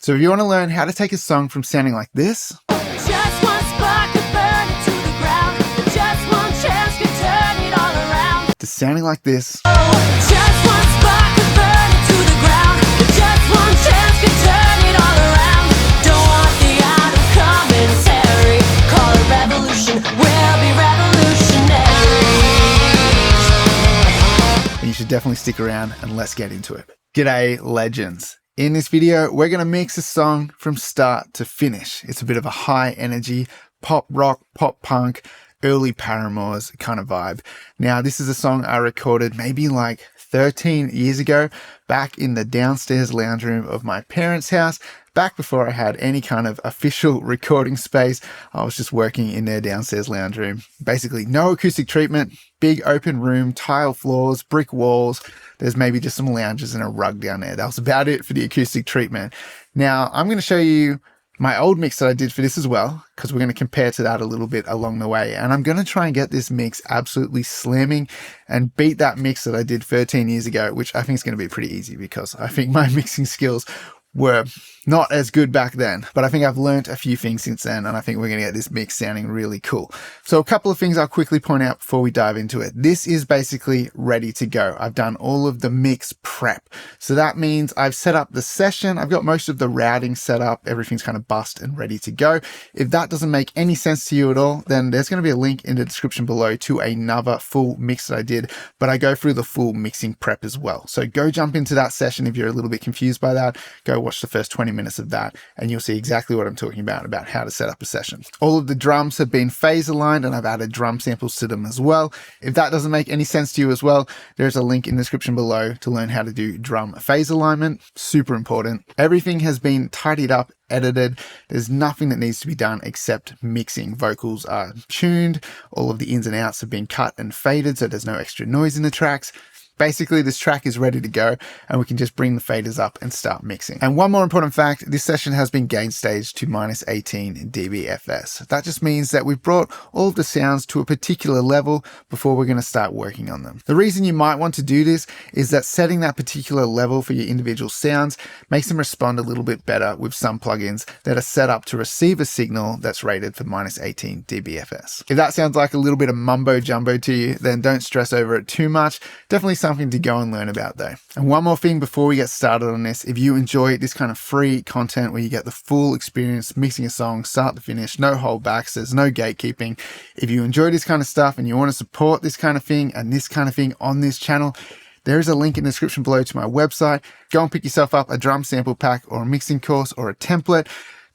So if you want to learn how to take a song from sounding like this, Just one spark could burn it to the ground. Just one chance could turn it all around. to sounding like this, Just one spark could burn it to the ground. Just one chance could turn it all around. Don't want the out of commentary. Call it revolution. We'll be revolutionaries. then you should definitely stick around and let's get into it. G'day, legends. In this video, we're going to mix a song from start to finish. It's a bit of a high energy, pop rock, pop punk, early Paramore's kind of vibe. Now, this is a song I recorded maybe like 13 years ago, back in the downstairs lounge room of my parents' house, back before I had any kind of official recording space. I was just working in their downstairs lounge room. Basically, no acoustic treatment, big open room, tile floors, brick walls. There's maybe just some lounges and a rug down there. That was about it for the acoustic treatment. Now, I'm going to show you my old mix that I did for this as well, because we're going to compare to that a little bit along the way. And I'm going to try and get this mix absolutely slamming and beat that mix that I did 13 years ago, which I think is going to be pretty easy because I think my mixing skills were not as good back then, but I think I've learned a few things since then, and I think we're going to get this mix sounding really cool. So a couple of things I'll quickly point out before we dive into it. This is basically ready to go. I've done all of the mix prep. So that means I've set up the session. I've got most of the routing set up. Everything's kind of bussed and ready to go. If that doesn't make any sense to you at all, then there's going to be a link in the description below to another full mix that I did, but I go through the full mixing prep as well. So go jump into that session if you're a little bit confused by that. Go watch the first 20 minutes of that and you'll see exactly what I'm talking about how to set up a session. All of the drums have been phase aligned and I've added drum samples to them as well. If that doesn't make any sense to you as well, there's a link in the description below to learn how to do drum phase alignment. Super important. Everything has been tidied up, edited. There's nothing that needs to be done except mixing. Vocals are tuned. All of the ins and outs have been cut and faded so there's no extra noise in the tracks. Basically, this track is ready to go and we can just bring the faders up and start mixing. And one more important fact, this session has been gain staged to -18 dBFS. That just means that we've brought all of the sounds to a particular level before we're going to start working on them. The reason you might want to do this is that setting that particular level for your individual sounds makes them respond a little bit better with some plugins that are set up to receive a signal that's rated for -18 dBFS. If that sounds like a little bit of mumbo jumbo to you, then don't stress over it too much. Definitely something to go and learn about though. And one more thing before we get started on this, if you enjoy this kind of free content where you get the full experience mixing a song start to finish, no holdbacks, there's no gatekeeping. If you enjoy this kind of stuff and you want to support this kind of thing and this kind of thing on this channel, there is a link in the description below to my website. Go and pick yourself up a drum sample pack or a mixing course or a template.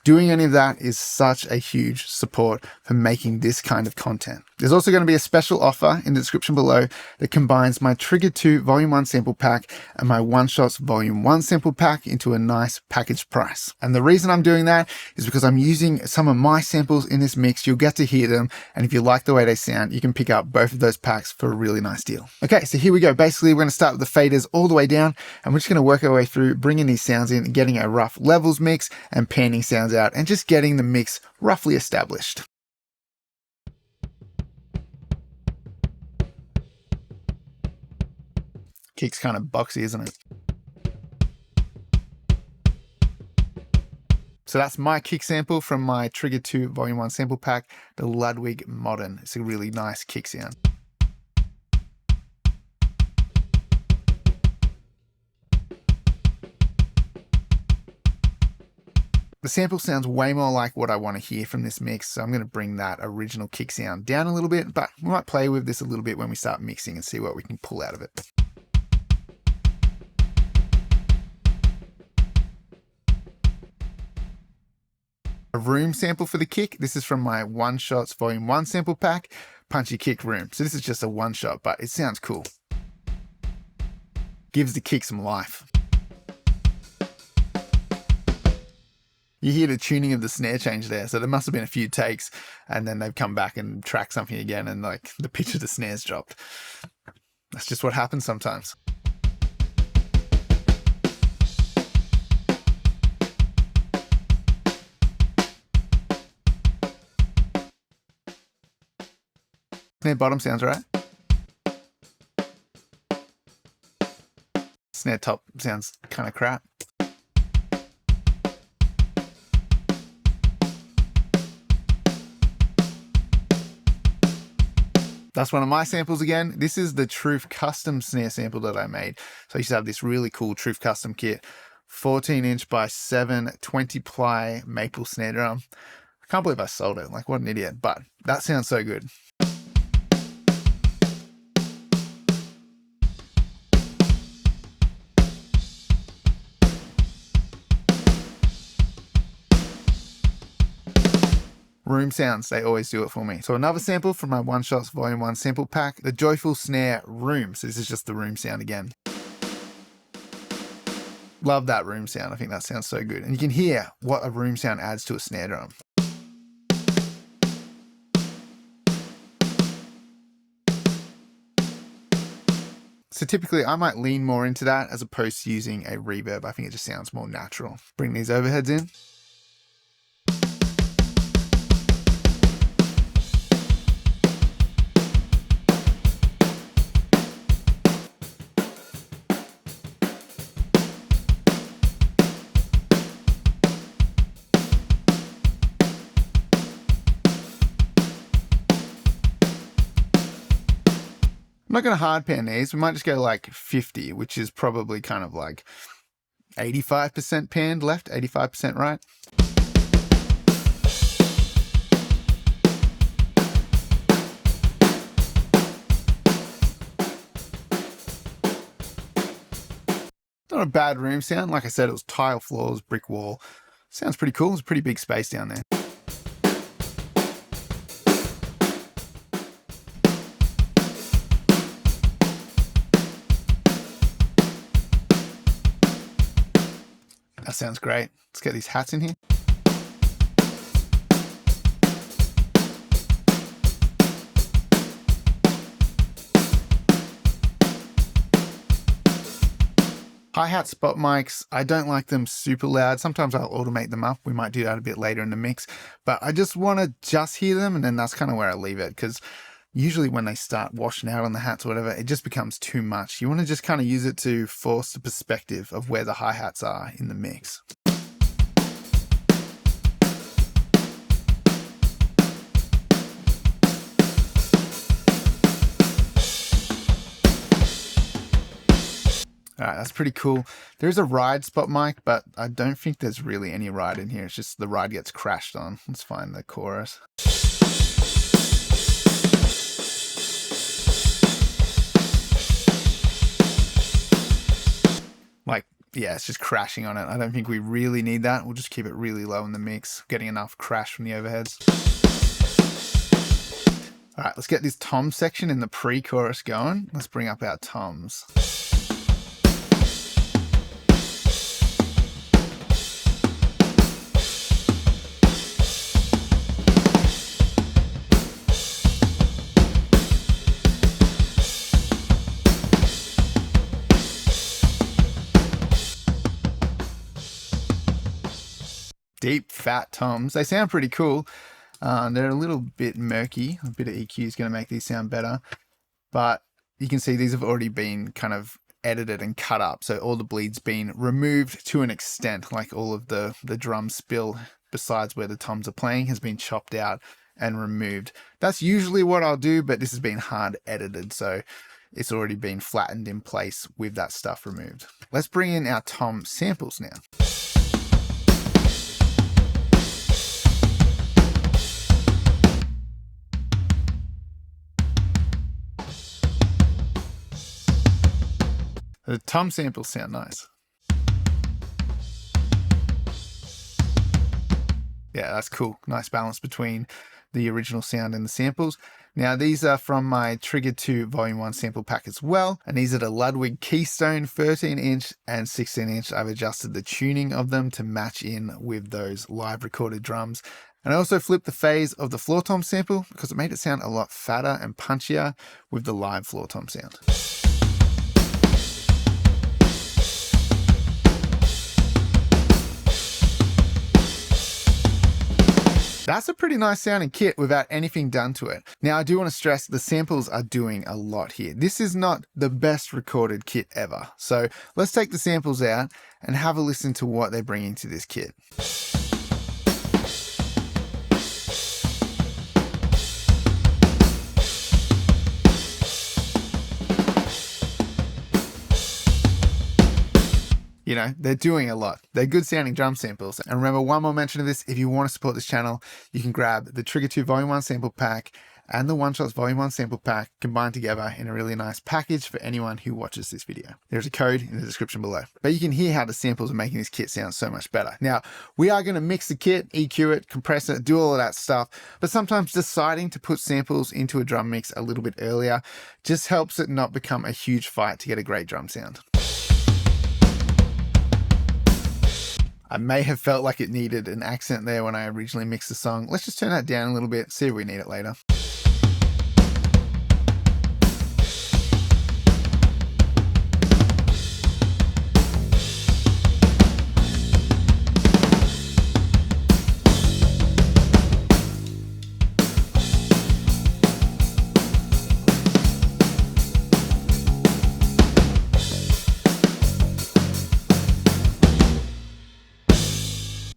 Doing any of that is such a huge support for making this kind of content. There's also going to be a special offer in the description below that combines my Trigger 2 Volume 1 sample pack and my One Shots Vol.1 sample pack into a nice package price. And the reason I'm doing that is because I'm using some of my samples in this mix. You'll get to hear them. And if you like the way they sound, you can pick up both of those packs for a really nice deal. Okay, so here we go. Basically, we're going to start with the faders all the way down and we're just going to work our way through bringing these sounds in, getting a rough levels mix and panning sounds out and just getting the mix roughly established. Kick's kind of boxy, isn't it? So that's my kick sample from my Trigger 2 Volume 1 sample pack, the Ludwig Modern. It's a really nice kick sound. The sample sounds way more like what I want to hear from this mix, so I'm going to bring that original kick sound down a little bit, but we might play with this a little bit when we start mixing and see what we can pull out of it. A room sample for the kick. This is from my One Shots Vol.1 sample pack, Punchy Kick Room. So this is just a one shot, but it sounds cool. Gives the kick some life. You hear the tuning of the snare change there, so there must have been a few takes and then they've come back and tracked something again and like the pitch of the snares dropped. That's just what happens sometimes. Snare bottom sounds right. Snare top sounds kind of crap. That's one of my samples again. This is the Truth Custom snare sample that I made. So I used to have this really cool Truth Custom kit, 14-inch by 7, 20-ply maple snare drum. I can't believe I sold it. Like, what an idiot. But that sounds so good. Room sounds, they always do it for me. So another sample from my One Shots Vol.1 sample pack, the Joyful Snare Room. So this is just the room sound again. Love that room sound. I think that sounds so good. And you can hear what a room sound adds to a snare drum. So typically I might lean more into that as opposed to using a reverb. I think it just sounds more natural. Bring these overheads in. I'm not going to hard pan these. We might just go like 50, which is probably kind of like 85% panned left, 85% right. Not a bad room sound. Like I said, it was tile floors, brick wall. Sounds pretty cool. It's a pretty big space down there. That sounds great. Let's get these hats in here. Hi-hat spot mics, I don't like them super loud. Sometimes I'll automate them up. We might do that a bit later in the mix, but I just want to just hear them, and then that's kind of where I leave it, because usually when they start washing out on the hats or whatever, it just becomes too much. You want to just kind of use it to force the perspective of where the hi-hats are in the mix. All right, that's pretty cool. There's a ride spot mic, but I don't think there's really any ride in here. It's just the ride gets crashed on. Let's find the chorus. Like, yeah, it's just crashing on it. I don't think we really need that. We'll just keep it really low in the mix, getting enough crash from the overheads. All right, let's get this tom section in the pre-chorus going. Let's bring up our toms. Deep, fat toms. They sound pretty cool. They're a little bit murky. A bit of EQ is going to make these sound better. But you can see these have already been kind of edited and cut up. So all the bleed's been removed to an extent. Like all of the drum spill, besides where the toms are playing, has been chopped out and removed. That's usually what I'll do, but this has been hard edited. So it's already been flattened in place with that stuff removed. Let's bring in our tom samples now. The tom samples sound nice. Yeah, that's cool. Nice balance between the original sound and the samples. Now, these are from my Trigger 2 Volume 1 sample pack as well. And these are the Ludwig Keystone 13-inch and 16-inch. I've adjusted the tuning of them to match in with those live recorded drums. And I also flipped the phase of the floor tom sample because it made it sound a lot fatter and punchier with the live floor tom sound. That's a pretty nice sounding kit without anything done to it. Now, I do want to stress the samples are doing a lot here. This is not the best recorded kit ever. So let's take the samples out and have a listen to what they're bringing to this kit. You know, they're doing a lot. They're good sounding drum samples. And remember, one more mention of this, if you want to support this channel, you can grab the Trigger 2 Volume 1 sample pack and the One Shots Volume 1 sample pack combined together in a really nice package for anyone who watches this video. There's a code in the description below. But you can hear how the samples are making this kit sound so much better. Now, we are going to mix the kit, EQ it, compress it, do all of that stuff. But sometimes deciding to put samples into a drum mix a little bit earlier just helps it not become a huge fight to get a great drum sound. I may have felt like it needed an accent there when I originally mixed the song. Let's just turn that down a little bit, see if we need it later.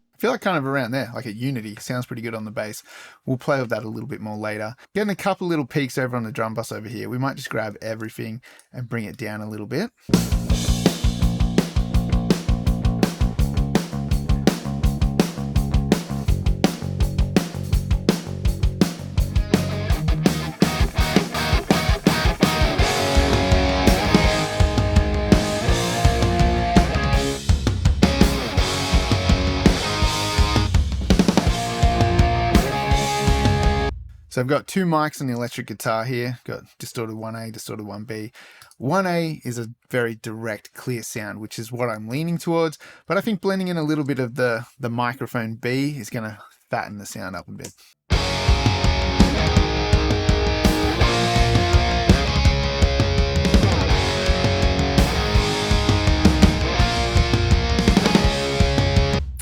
I feel like kind of around there, like at Unity, sounds pretty good on the bass. We'll play with that a little bit more later. Getting a couple little peaks over on the drum bus over here. We might just grab everything and bring it down a little bit. So I've got two mics on the electric guitar here, got distorted 1A, distorted 1B. 1A is a very direct, clear sound, which is what I'm leaning towards, but I think blending in a little bit of the microphone B is going to fatten the sound up a bit.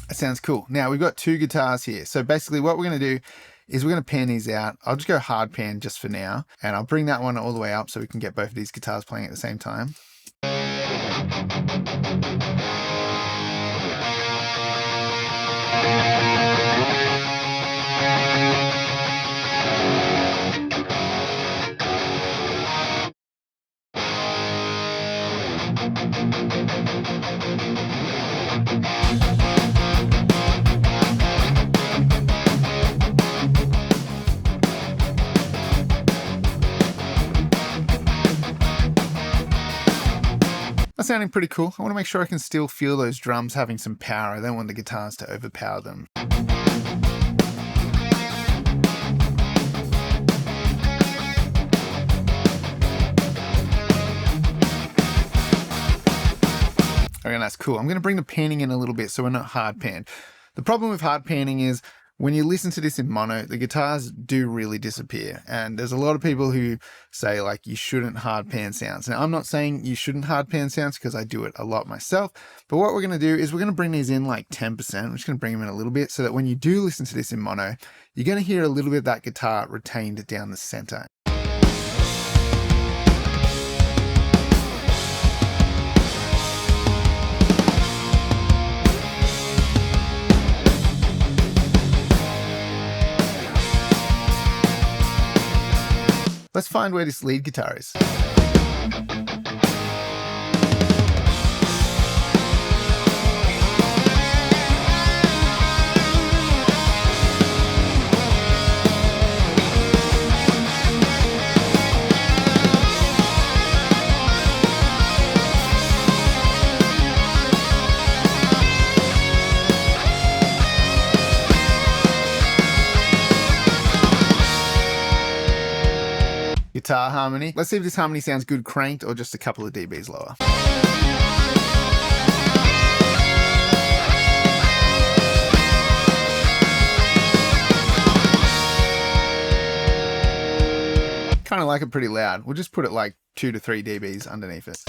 That sounds cool. Now we've got two guitars here. So basically what we're going to do is we're going to pan these out. I'll just go hard pan just for now, and I'll bring that one all the way up so we can get both of these guitars playing at the same time. That's sounding pretty cool. I want to make sure I can still feel those drums having some power. I don't want the guitars to overpower them. Okay, that's cool. I'm going to bring the panning in a little bit so we're not hard panned. The problem with hard panning is when you listen to this in mono, the guitars do really disappear. And there's a lot of people who say like you shouldn't hard pan sounds. Now, I'm not saying you shouldn't hard pan sounds because I do it a lot myself. But what we're going to do is we're going to bring these in like 10%. I'm just going to bring them in a little bit so that when you do listen to this in mono, you're going to hear a little bit of that guitar retained down the center. Let's find where this lead guitar is. Guitar harmony. Let's see if this harmony sounds good cranked or just a couple of dBs lower. Kind of like it pretty loud. We'll just put it like 2 to 3 dBs underneath it.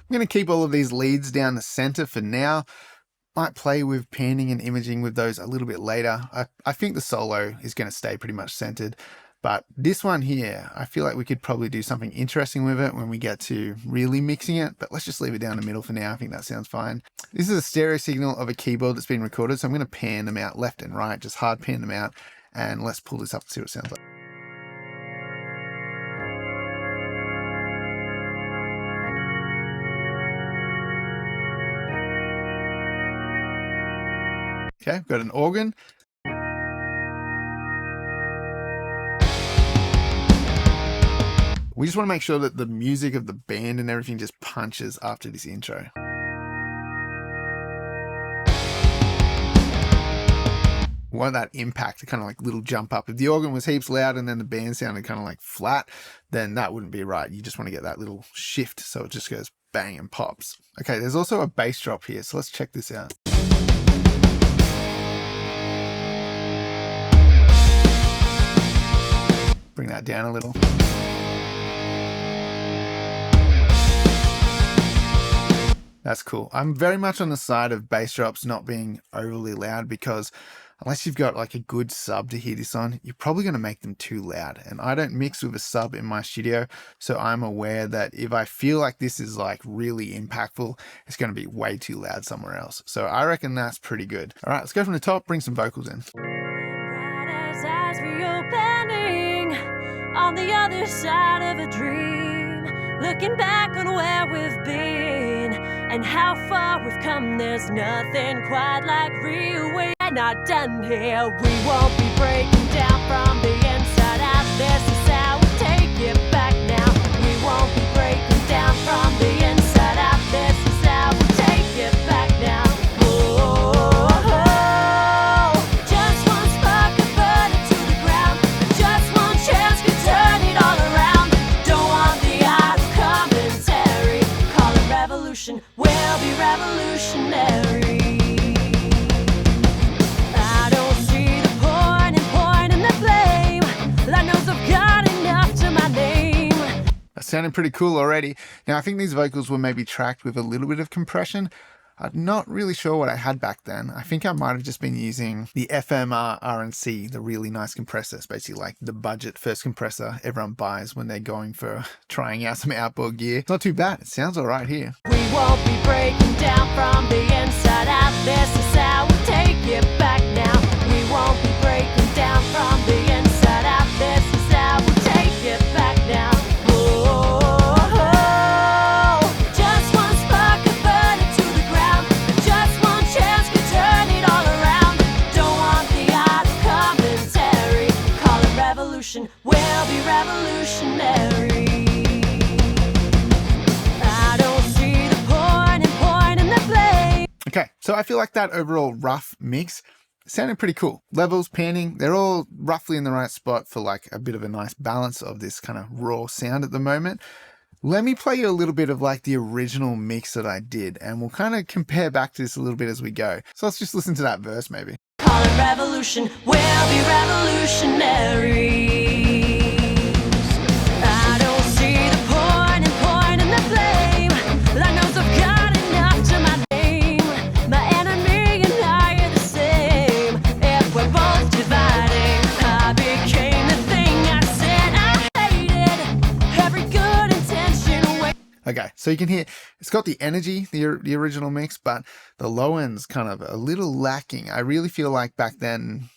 I'm going to keep all of these leads down the center for now. Might play with panning and imaging with those a little bit later. I think the solo is going to stay pretty much centered, But this one here, I feel like we could probably do something interesting with it when we get to really mixing it, but let's just leave it down the middle for now. I think that sounds fine. This is a stereo signal of a keyboard that's been recorded, so I'm going to pan them out left and right, just hard pan them out, and let's pull this up and see what it sounds like. Okay, got an organ. We just want to make sure that the music of the band and everything just punches after this intro. We want that impact to kind of like little jump up. If the organ was heaps loud and then the band sounded kind of like flat, then that wouldn't be right. You just want to get that little shift so it just goes bang and pops. Okay, there's also a bass drop here, so let's check this out. Bring that down a little. That's cool. I'm very much on the side of bass drops not being overly loud, because unless you've got like a good sub to hear this on, you're probably going to make them too loud. And I don't mix with a sub in my studio, so I'm aware that if I feel like this is like really impactful, it's going to be way too loud somewhere else. So I reckon that's pretty good. All right, let's go from the top, bring some vocals in. Bright eyes reopening on the other side of a dream, looking back on where we've been and how far we've come. There's nothing quite like real. We're not done here. We won't be breaking down from the inside out. This is how we take it back now. We won't be breaking down from the inside out. This is how we take it back now. Just one spark could burn it to the ground. Just one chance could turn it all around. Don't want the idle commentary. Call it revolution. We'll be revolutionary. I don't see the point in the blame. Lord knows I've got enough to my name. That's sounding pretty cool already. Now, I think these vocals were maybe tracked with a little bit of compression. I'm not really sure what I had back then. I think I might have just been using the FMR RNC, the really nice compressor. It's basically like the budget first compressor everyone buys when they're going for trying out some outboard gear. It's not too bad. It sounds all right here. We won't be breaking down from the inside out. This is how we take it back now. We won't be breaking down from the inside out. This is how we take it back now. Just one spark could burn it to the ground. Just one chance could turn it all around. Don't want the idle commentary. Call it revolution. We'll be revolutionary. Okay, so I feel like that overall rough mix sounded pretty cool. Levels, panning, they're all roughly in the right spot for like a bit of a nice balance of this kind of raw sound at the moment. Let me play you a little bit of like the original mix that I did, and we'll kind of compare back to this a little bit as we go. So let's just listen to that verse maybe. Call it revolution. We'll be revolutionary. I don't see the point in the blame. Lord knows I've got enough to my name. My enemy and I are the same. If we're both dividing, I became the thing I said I hated. Every good intention. Okay, so you can hear it's got the energy, the original mix, but the low end's kind of a little lacking. I really feel like back then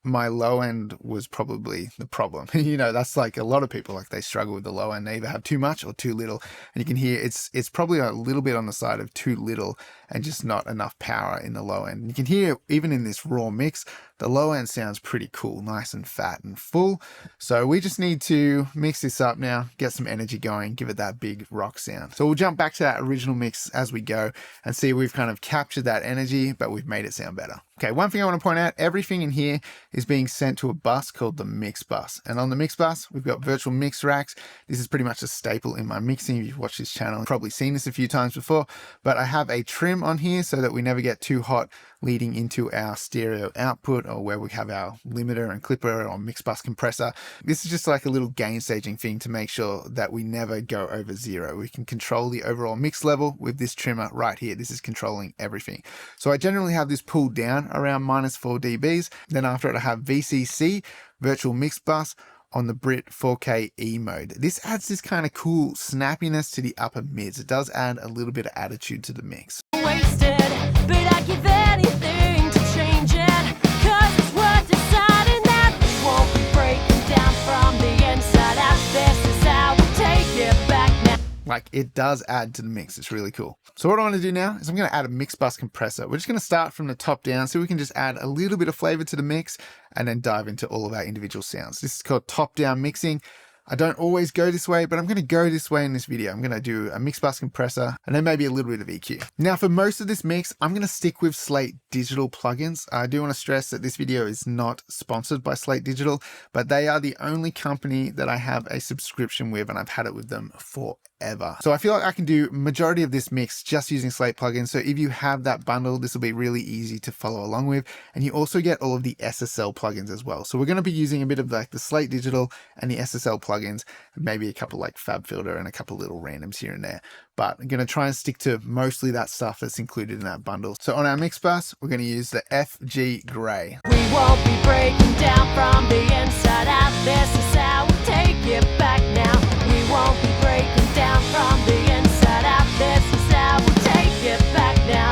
my low end was probably the problem. You know, that's like a lot of people, like they struggle with the low end. They either have too much or too little. And you can hear it's probably a little bit on the side of too little and just not enough power in the low end. You can hear even in this raw mix, the low end sounds pretty cool, nice and fat and full. So we just need to mix this up now, get some energy going, give it that big rock sound. So we'll jump back to that original mix as we go and see we've kind of captured that energy, but we've made it sound better. Okay, one thing I want to point out, everything in here is being sent to a bus called the mix bus. And on the mix bus, we've got virtual mix racks. This is pretty much a staple in my mixing. If you've watched this channel, you've probably seen this a few times before, but I have a trim on here so that we never get too hot leading into our stereo output, or where we have our limiter and clipper or mix bus compressor. This is just like a little gain staging thing to make sure that we never go over zero. We can control the overall mix level with this trimmer right here. This is controlling everything. So I generally have this pulled down around -4 dBs. Then after it, I have VCC, virtual mix bus, on the Brit 4K E mode. This adds this kind of cool snappiness to the upper mids. It does add a little bit of attitude to the mix. Wasted, but I'd give anything to change it. 'Cause it's worth deciding that we won't be breaking down from the inside out. This is how we take it back now. Like, it does add to the mix. It's really cool. So what I want to do now is I'm going to add a mix bus compressor. We're just going to start from the top down so we can just add a little bit of flavor to the mix and then dive into all of our individual sounds. This is called top down mixing. I don't always go this way, but I'm going to go this way in this video. I'm going to do a mix bus compressor and then maybe a little bit of EQ. Now for most of this mix, I'm going to stick with Slate Digital plugins. I do want to stress that this video is not sponsored by Slate Digital, but they are the only company that I have a subscription with, and I've had it with them forever. So I feel like I can do majority of this mix just using Slate plugins. So if you have that bundle, this will be really easy to follow along with. And you also get all of the SSL plugins as well. So we're going to be using a bit of like the Slate Digital and the SSL plugins, maybe a couple like Fab Filter and a couple little randoms here and there. But I'm going to try and stick to mostly that stuff that's included in that bundle. So on our mix bus, we're going to use the FG Gray. We won't be breaking down from the inside out. This is how we take it back now. We won't be breaking down from the inside out. This is how we take it back now.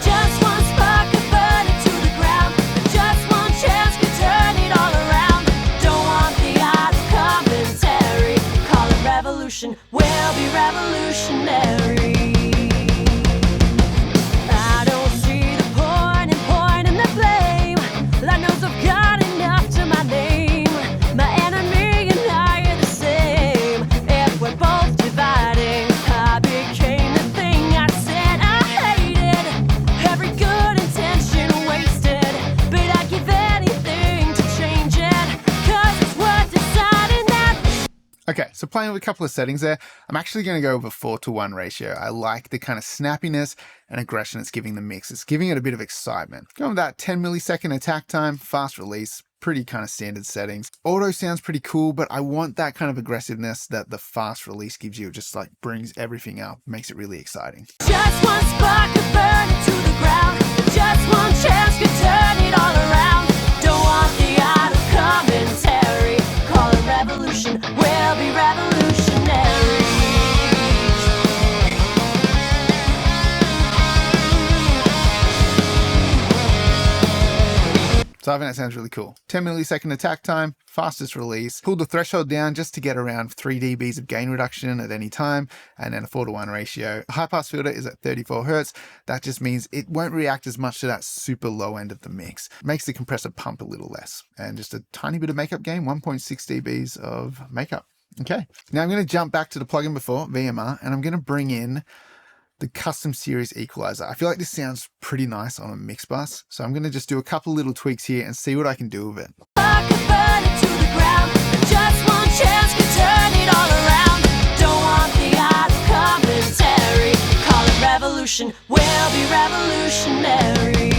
Just one spark could burn it to the ground. Just one chance could turn it all around. Don't want the art of commentary. Call it revolution. We'll be revolutionary. I don't see the point in pointing the blame. Lord knows I've got enough to my name. My enemy and I are the same. If we're both dividing, I became the thing I said I hated. Every good intention wasted, but I'd give anything to change it. 'Cause it's worth deciding that. Okay, so playing with a couple of settings there, I'm actually going to go with a 4:1 ratio. I like the kind of snappiness and aggression it's giving the mix. It's giving it a bit of excitement. Going with that 10 millisecond attack time, fast release, pretty kind of standard settings. Auto sounds pretty cool, but I want that kind of aggressiveness that the fast release gives you. It just like brings everything up, makes it really exciting. Just one spark could burn it to the ground. Just one chance could turn it all around. Don't want the art of commentary. Call it revolution. We'll be revolutionaries. So I think that sounds really cool. 10 millisecond attack time, fastest release. Pulled the threshold down just to get around 3 dBs of gain reduction at any time, and then a 4:1 ratio. High pass filter is at 34 Hertz. That just means it won't react as much to that super low end of the mix. Makes the compressor pump a little less. And just a tiny bit of makeup gain, 1.6 dBs of makeup. Okay, now I'm going to jump back to the plugin before, VMR, and I'm going to bring in the custom series equalizer. I feel like this sounds pretty nice on a mix bus. So I'm going to just do a couple little tweaks here and see what I can do with it. I could burn it to the ground. Just one chance could turn it all around. Don't want the art of commentary. Call it revolution. We'll be revolutionary.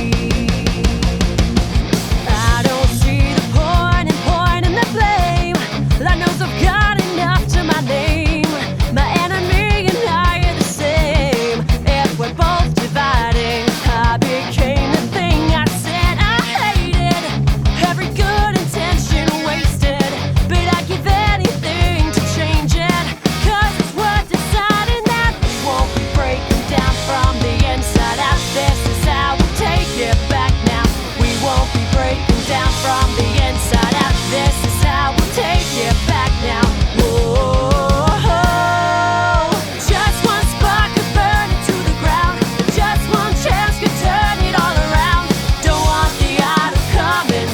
I don't see the point in pointing the blame. Lord knows I've got enough to my name. My enemy and I are the same. If we're both dividing, I became the thing I said I hated. Every good intention wasted, but I'd give anything to change it. 'Cause it's worth deciding that we won't be breaking down from the inside out. This is how we take it back now. We won't be breaking down from the inside out. This is how we take it back now. Whoa. Just one spark could burn it to the ground. Just one chance could turn it all around. Don't want the art of coming.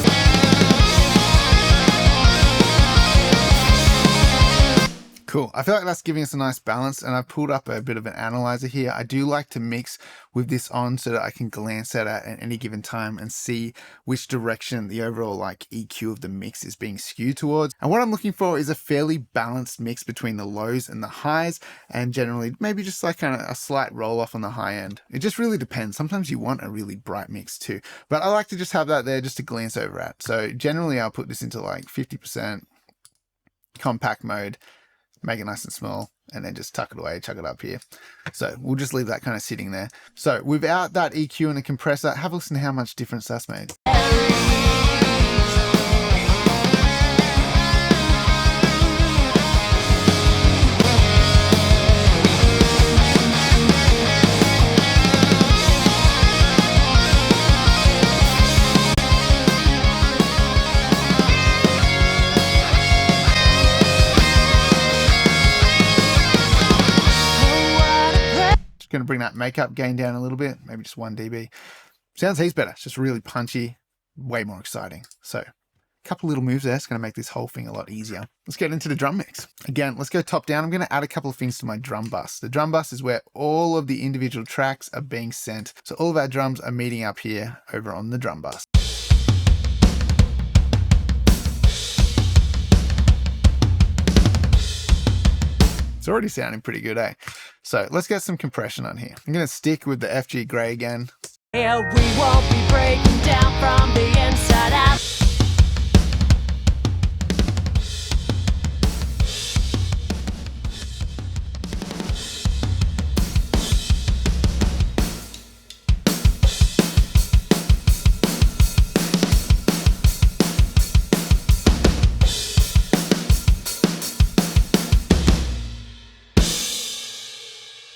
Cool. I feel like that's giving us a nice balance, and I've pulled up a bit of an analyzer here. I do like to mix with this on so that I can glance at it at any given time and see which direction the overall like EQ of the mix is being skewed towards. And what I'm looking for is a fairly balanced mix between the lows and the highs, and generally maybe just like kind of a slight roll off on the high end. It just really depends. Sometimes you want a really bright mix too, but I like to just have that there just to glance over at. So generally I'll put this into like 50% compact mode, make it nice and small, and then just tuck it away, chuck it up here. So we'll just leave that kind of sitting there. So without that EQ and the compressor, have a listen to how much difference that's made. going to bring that makeup gain down a little bit, maybe just 1 dB. Sounds heaps better. It's just really punchy, way more exciting. So a couple little moves there. It's going to make this whole thing a lot easier. Let's get into the drum mix. Again, let's go top down. I'm going to add a couple of things to my drum bus. The drum bus is where all of the individual tracks are being sent. So all of our drums are meeting up here over on the drum bus. It's already sounding pretty good, eh? So let's get some compression on here. I'm going to stick with the FG Grey again. Yeah, we won't be breaking down from the inside out.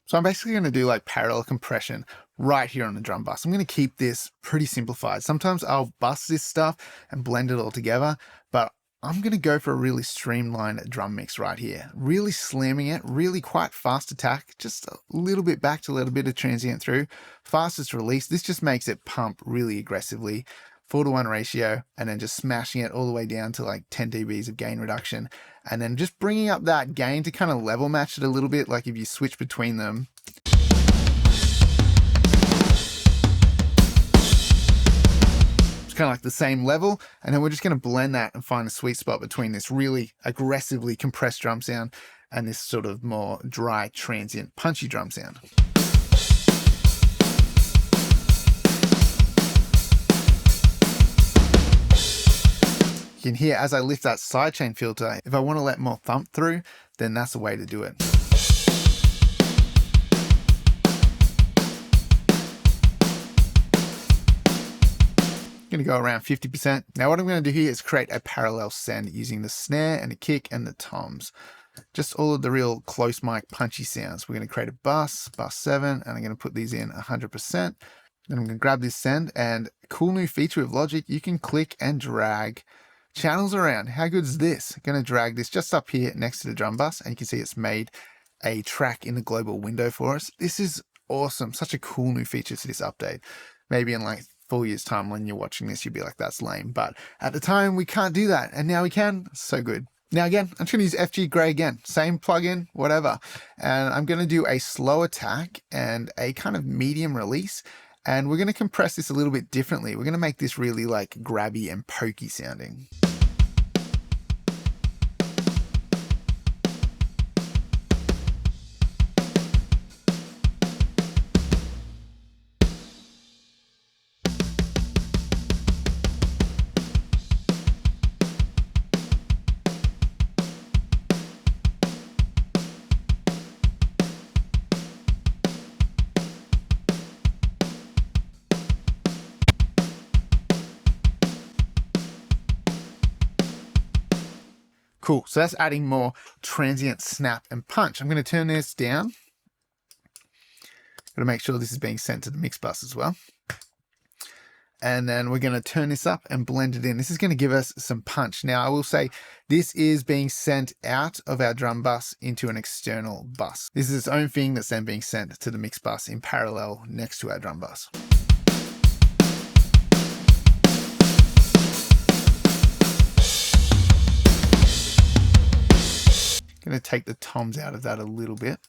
So I'm basically going to do like parallel compression right here on the drum bus. I'm going to keep this pretty simplified. Sometimes I'll bust this stuff and blend it all together, but I'm going to go for a really streamlined drum mix right here. Really slamming it, really quite fast attack, just a little bit back to let a bit of transient through. Fastest release. This just makes it pump really aggressively. 4:1 ratio, and then just smashing it all the way down to like 10 dBs of gain reduction, and then just bringing up that gain to kind of level match it a little bit, like if you switch between them. It's kind of like the same level, and then we're just going to blend that and find a sweet spot between this really aggressively compressed drum sound and this sort of more dry, transient, punchy drum sound. You can hear as I lift that sidechain filter, if I want to let more thump through, then that's the way to do it. I'm going to go around 50%. Now what I'm going to do here is create a parallel send using the snare and the kick and the toms. Just all of the real close mic punchy sounds. We're going to create a bus 7, and I'm going to put these in 100%. Then I'm going to grab this send, and a cool new feature of Logic, you can click and drag channels around. How good is this? I'm going to drag this just up here next to the drum bus, and you can see it's made a track in the global window for us. This is awesome. Such a cool new feature to this update. Maybe in like 4 years time when you're watching this, you'll be like, that's lame. But at the time we can't do that, and now we can. So good. Now again, I'm just going to use FG Grey again, same plugin, whatever. And I'm going to do a slow attack and a kind of medium release. And we're going to compress this a little bit differently. We're going to make this really like grabby and pokey sounding. Cool, so that's adding more transient snap and punch. I'm going to turn this down. Got to make sure this is being sent to the mix bus as well. And then we're going to turn this up and blend it in. This is going to give us some punch. Now, I will say this is being sent out of our drum bus into an external bus. This is its own thing that's then being sent to the mix bus in parallel next to our drum bus. Going to take the toms out of that a little bit.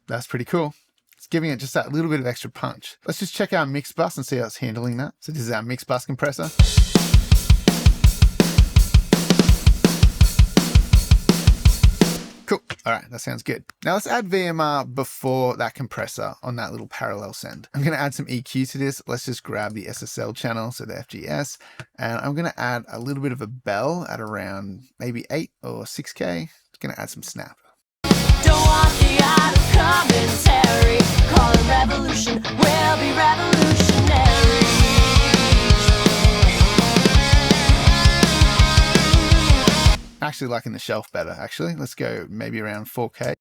That's pretty cool. It's giving it just that little bit of extra punch. Let's just check our mix bus and see how it's handling that. So this is our mix bus compressor. Cool. All right, that sounds good. Now let's add VMR before that compressor on that little parallel send. I'm going to add some EQ to this. Let's just grab the SSL channel, so the FGS, and I'm going to add a little bit of a bell at around maybe 8 or 6K. It's going to add some snap. Don't want the art of commentary. Call it revolution. We'll be revolutionary. Actually liking the shelf better, actually. Let's go maybe around 4K.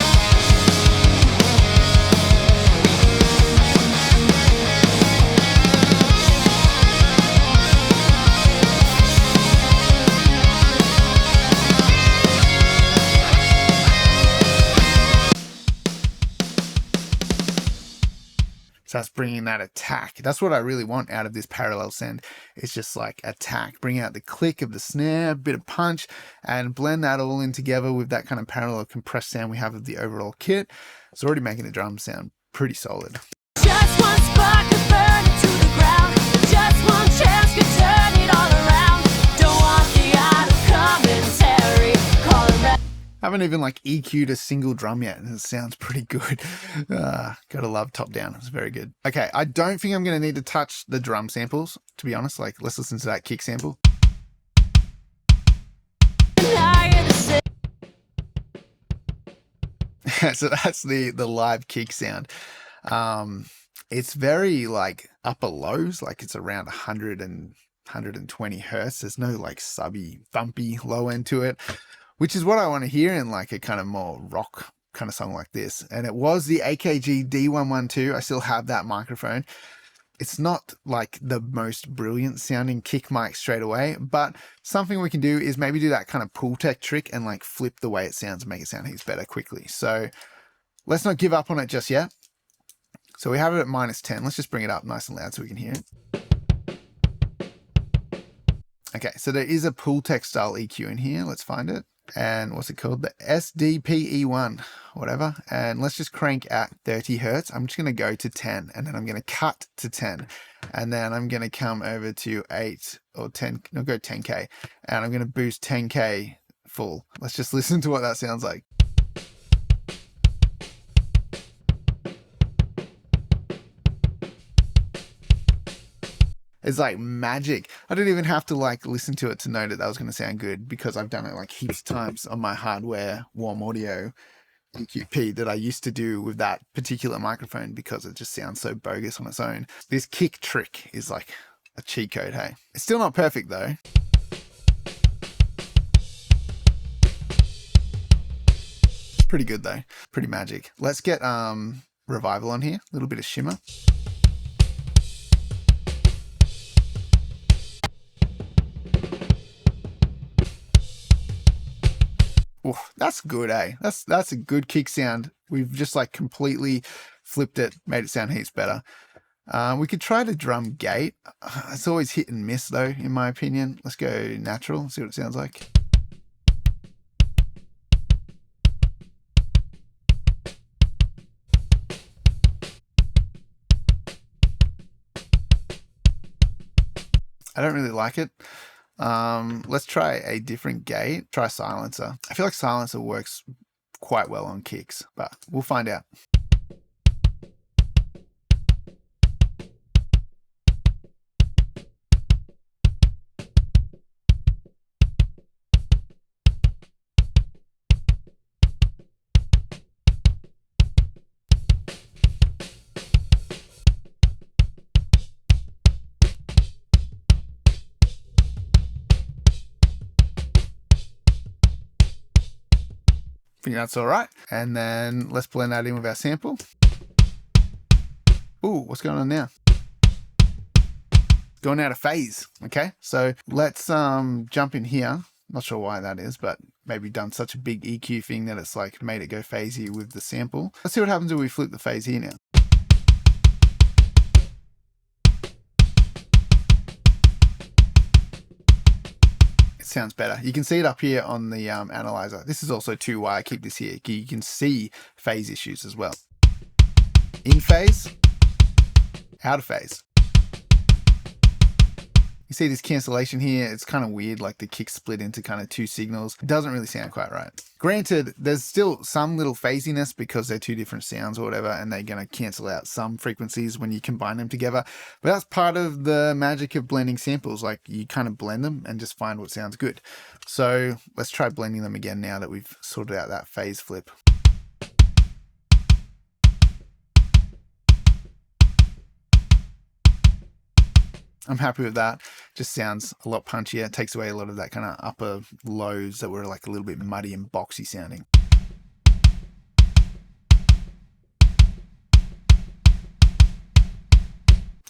So that's bringing that attack. That's what I really want out of this parallel send. It's just like attack, bring out the click of the snare, a bit of punch, and blend that all in together with that kind of parallel compressed sound we have of the overall kit. It's already making the drums sound pretty solid. Just one spark could burn it to the ground. Just one chance could turn it all around. Don't want the art of commentary. Call it rap. Haven't even like EQ'd a single drum yet, and it sounds pretty good. Gotta love Top Down. It's very good. Okay, I don't think I'm gonna need to touch the drum samples, to be honest. Like, let's listen to that kick sample. So that's the live kick sound. It's very like upper lows, like it's around 100 and 120 hertz. There's no like subby, thumpy low end to it, which is what I want to hear in like a kind of more rock kind of song like this. And it was the AKG D112. I still have that microphone. It's not like the most brilliant sounding kick mic straight away, but something we can do is maybe do that kind of pull tech trick and like flip the way it sounds and make it sound heaps better quickly. So let's not give up on it just yet. So we have it at -10. Let's just bring it up nice and loud so we can hear it. Okay, so there is a pull tech style EQ in here. Let's find it. And what's it called? The SDPE1, whatever. And let's just crank at 30 hertz. I'm just going to go to 10 and then I'm going to cut to 10. And then I'm going to come over to 8 or 10, no, go 10K. And I'm going to boost 10K full. Let's just listen to what that sounds like. It's like magic. I didn't even have to like listen to it to know that that was going to sound good, because I've done it like heaps of times on my hardware warm audio EQP that I used to do with that particular microphone, because it just sounds so bogus on its own. This kick trick is like a cheat code, hey? It's still not perfect though. Pretty good though. Pretty magic. Let's get Revival on here. A little bit of shimmer. Oh, that's good, eh? That's a good kick sound. We've just like completely flipped it, made it sound heaps better. We could try the drum gate. It's always hit and miss though, in my opinion. Let's go natural, see what it sounds like. I don't really like it. Let's try a different gate. Try silencer. I feel like silencer works quite well on kicks, but we'll find out. I think that's all right. And then let's blend that in with our sample. Ooh, what's going on now? Going out of phase. Okay, so let's jump in here. Not sure why that is, but maybe done such a big EQ thing that it's like made it go phasey with the sample. Let's see what happens when we flip the phase here now. Sounds better. You can see it up here on the analyzer. This is also too why I keep this here. You can see phase issues as well. In phase, out of phase. You see this cancellation here, it's kind of weird, like the kick split into kind of two signals. It doesn't really sound quite right. Granted, there's still some little phasiness because they're two different sounds or whatever, and they're going to cancel out some frequencies when you combine them together. But that's part of the magic of blending samples. Like you kind of blend them and just find what sounds good. So let's try blending them again now that we've sorted out that phase flip. I'm happy with that. Just sounds a lot punchier. It takes away a lot of that kind of upper lows that were like a little bit muddy and boxy sounding.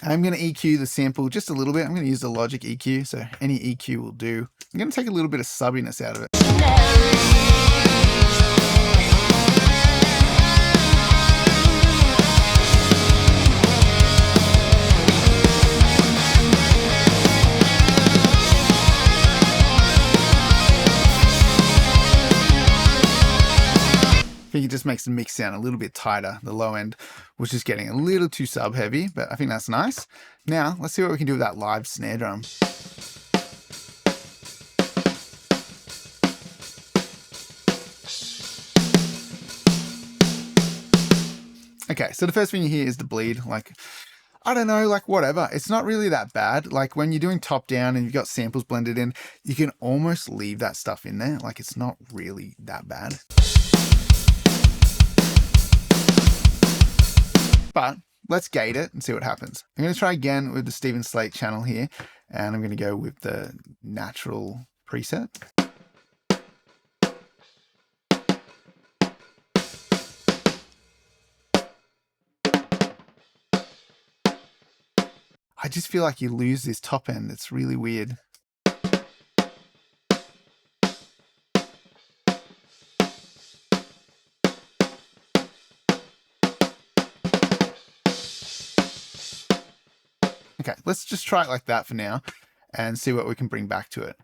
I'm going to EQ the sample just a little bit. I'm going to use the Logic EQ, so any EQ will do. I'm going to take a little bit of subbiness out of it. just makes the mix sound a little bit tighter. The low end was just getting a little too sub heavy, but I think that's nice. Now let's see what we can do with that live snare drum. Okay, so the first thing you hear is the bleed. Like, I don't know, like whatever. It's not really that bad. Like when you're doing top down and you've got samples blended in, you can almost leave that stuff in there. Like it's not really that bad. But let's gate it and see what happens. I'm going to try again with the Steven Slate channel here, and I'm going to go with the natural preset. I just feel like you lose this top end. It's really weird. Okay, let's just try it like that for now and see what we can bring back to it.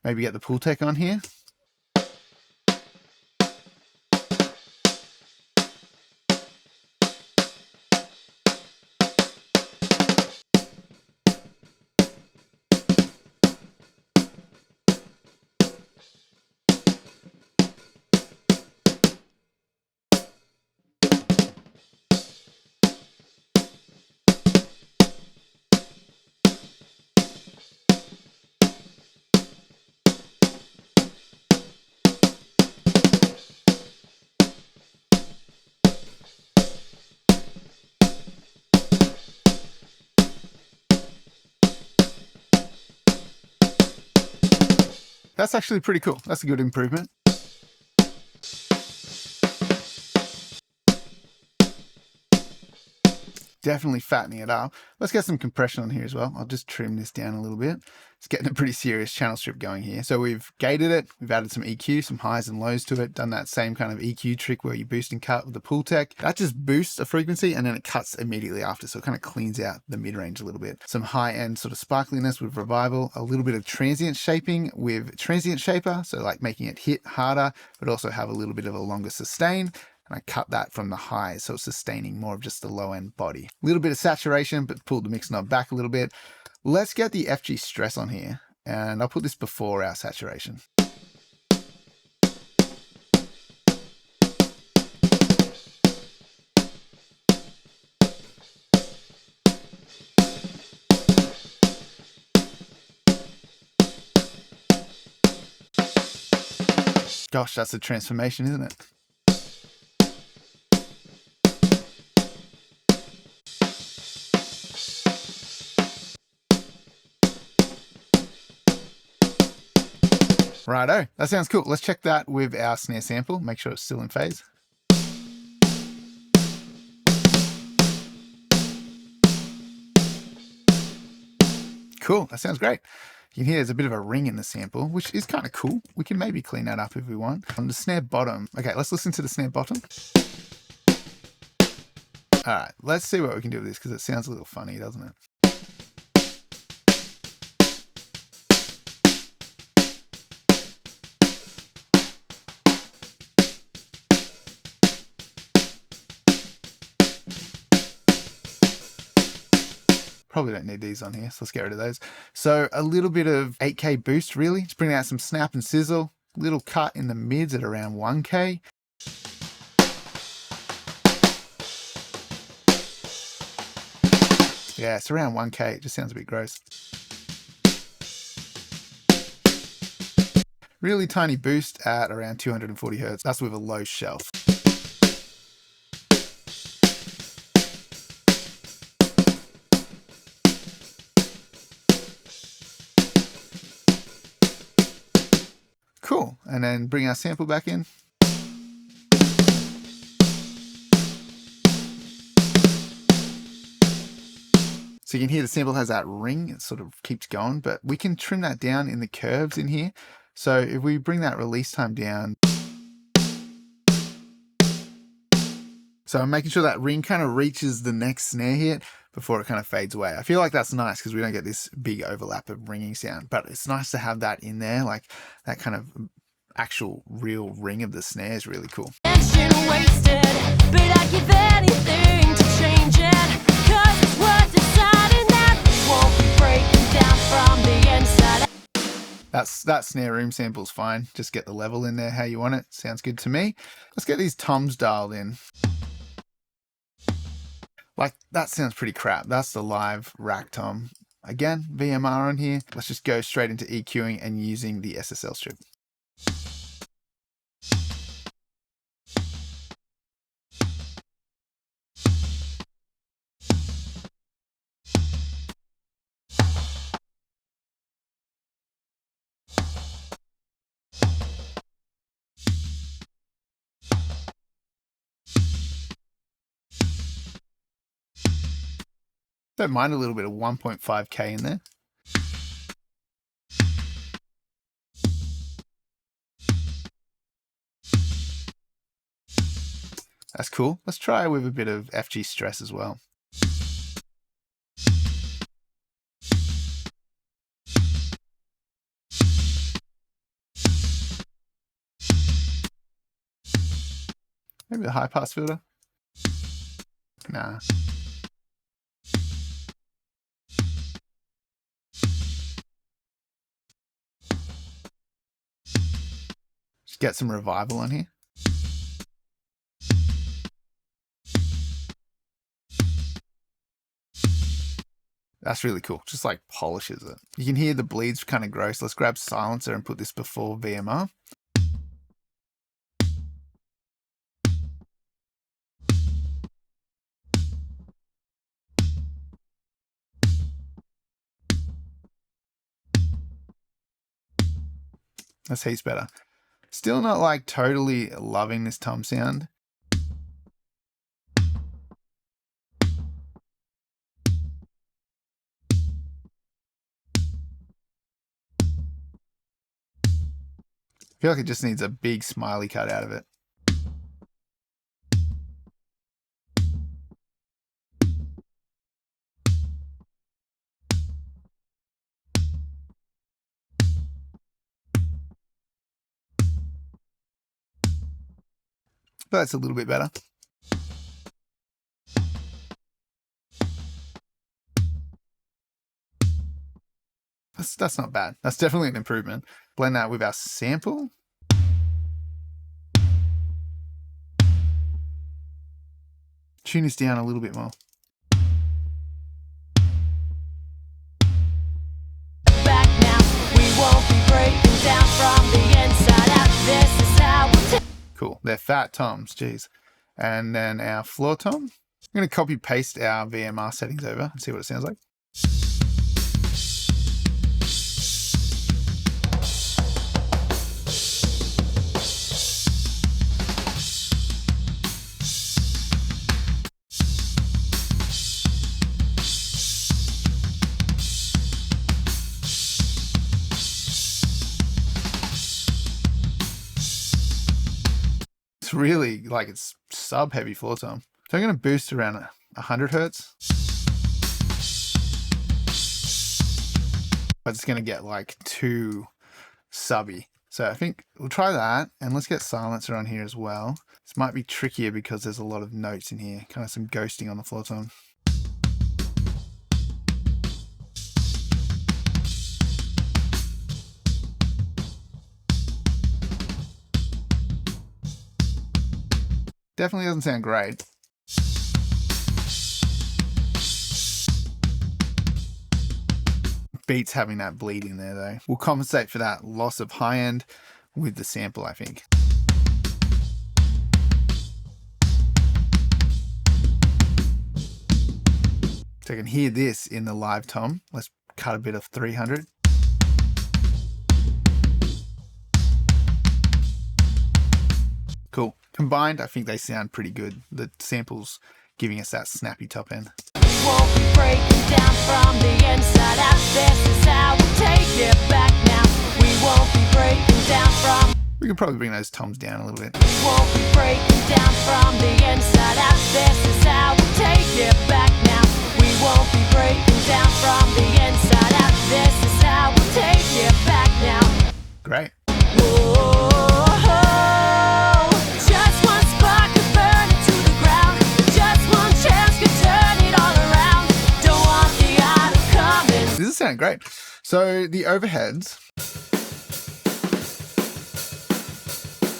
Maybe get the pool tech on here. That's actually pretty cool. That's a good improvement. Definitely fattening it up. Let's get some compression on here as well. I'll just trim this down a little bit. It's getting a pretty serious channel strip going here. So we've gated it. We've added some EQ, some highs and lows to it. Done that same kind of EQ trick where you boost and cut with the pool tech. That just boosts a frequency and then it cuts immediately after. So it kind of cleans out the mid-range a little bit. Some high-end sort of sparkliness with revival. A little bit of transient shaping with transient shaper. So like making it hit harder, but also have a little bit of a longer sustain. And I cut that from the high, so it's sustaining more of just the low end body. A little bit of saturation, but pulled the mix knob back a little bit. Let's get the FG stress on here, and I'll put this before our saturation. Gosh, that's a transformation, isn't it? Righto, that sounds cool. Let's check that with our snare sample, make sure it's still in phase. Cool, that sounds great. You can hear there's a bit of a ring in the sample, which is kind of cool. We can maybe clean that up if we want. On the snare bottom, okay, let's listen to the snare bottom. All right, let's see what we can do with this because it sounds a little funny, doesn't it? Probably don't need these on here, so let's get rid of those. So a little bit of 8K boost, really. Just bring out some snap and sizzle. Little cut in the mids at around 1K. Yeah, it's around 1K. It just sounds a bit gross. Really tiny boost at around 240 Hertz. That's with a low shelf. Cool, and then bring our sample back in. So you can hear the sample has that ring, it sort of keeps going, but we can trim that down in the curves in here. So if we bring that release time down, so I'm making sure that ring kind of reaches the next snare hit before it kind of fades away. I feel like that's nice because we don't get this big overlap of ringing sound, but it's nice to have that in there, like that kind of actual real ring of the snare is really cool. Wasted, but I'd give anything to change it. 'Cause it's worth deciding that we won't be breaking down from the inside. That snare room sample's fine. Just get the level in there how you want it. Sounds good to me. Let's get these toms dialed in. Like, that sounds pretty crap. That's the live rack tom. Again, VMR on here. Let's just go straight into EQing and using the SSL strip. Don't mind a little bit of 1.5K in there. That's cool. Let's try with a bit of FG stress as well. Maybe the high pass filter? Nah. Just get some revival on here. That's really cool. Just like polishes it. You can hear the bleeds kind of gross. Let's grab silencer and put this before VMR. That's heaps better. Still not like totally loving this tom sound. I feel like it just needs a big smiley cut out of it. But that's a little bit better. That's not bad. That's definitely an improvement. Blend that with our sample. Tune this down a little bit more. Back now, we won't be breaking down from the inside out. This is how we'll Cool. They're fat toms, geez. And then our floor tom. I'm going to copy paste our VMR settings over and see what it sounds like. Really like it's sub heavy floor tom. So I'm going to boost around 100 hertz. But it's going to get like too subby. So I think we'll try that, and let's get silencer on here as well. This might be trickier because there's a lot of notes in here, kind of some ghosting on the floor tom. Definitely doesn't sound great. Beats having that bleed in there though. We'll compensate for that loss of high end with the sample, I think. So I can hear this in the live tom. Let's cut a bit of 300. Cool. Combined, I think they sound pretty good. The sample's giving us that snappy top end. won't be breaking down from the inside out. This is how we take it back now. We won't be breaking down from. We could probably bring those toms down a little bit. Won't be breaking down from the inside out. This is how we take it back now. We won't be breaking down from the inside out. This is how we take it back now. Great. Whoa. sound great. So the overheads.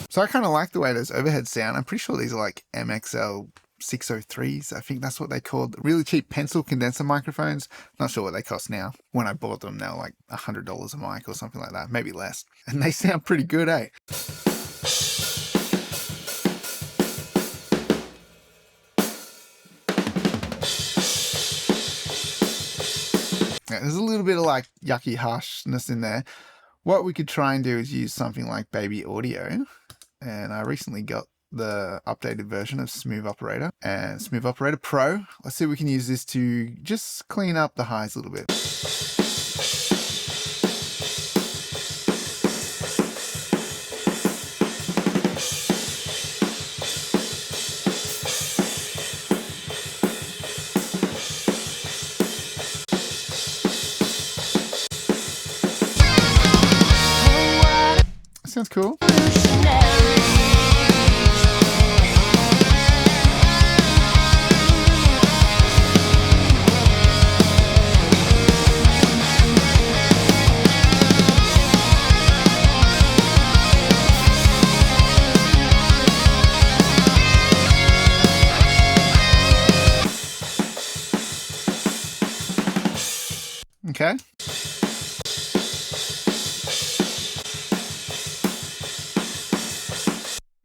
So I kind of like the way those overheads sound. I'm pretty sure these are like MXL 603s. I think that's what they called. Really cheap pencil condenser microphones. Not sure what they cost now. When I bought them, they were like $100 a mic or something like that. Maybe less. And they sound pretty good, eh? Yeah, there's a little bit of like yucky harshness in there. What we could try and do is use something like Baby Audio. And I recently got the updated version of Smooth Operator and Smooth Operator Pro. Let's see if we can use this to just clean up the highs a little bit. Sounds cool. Okay.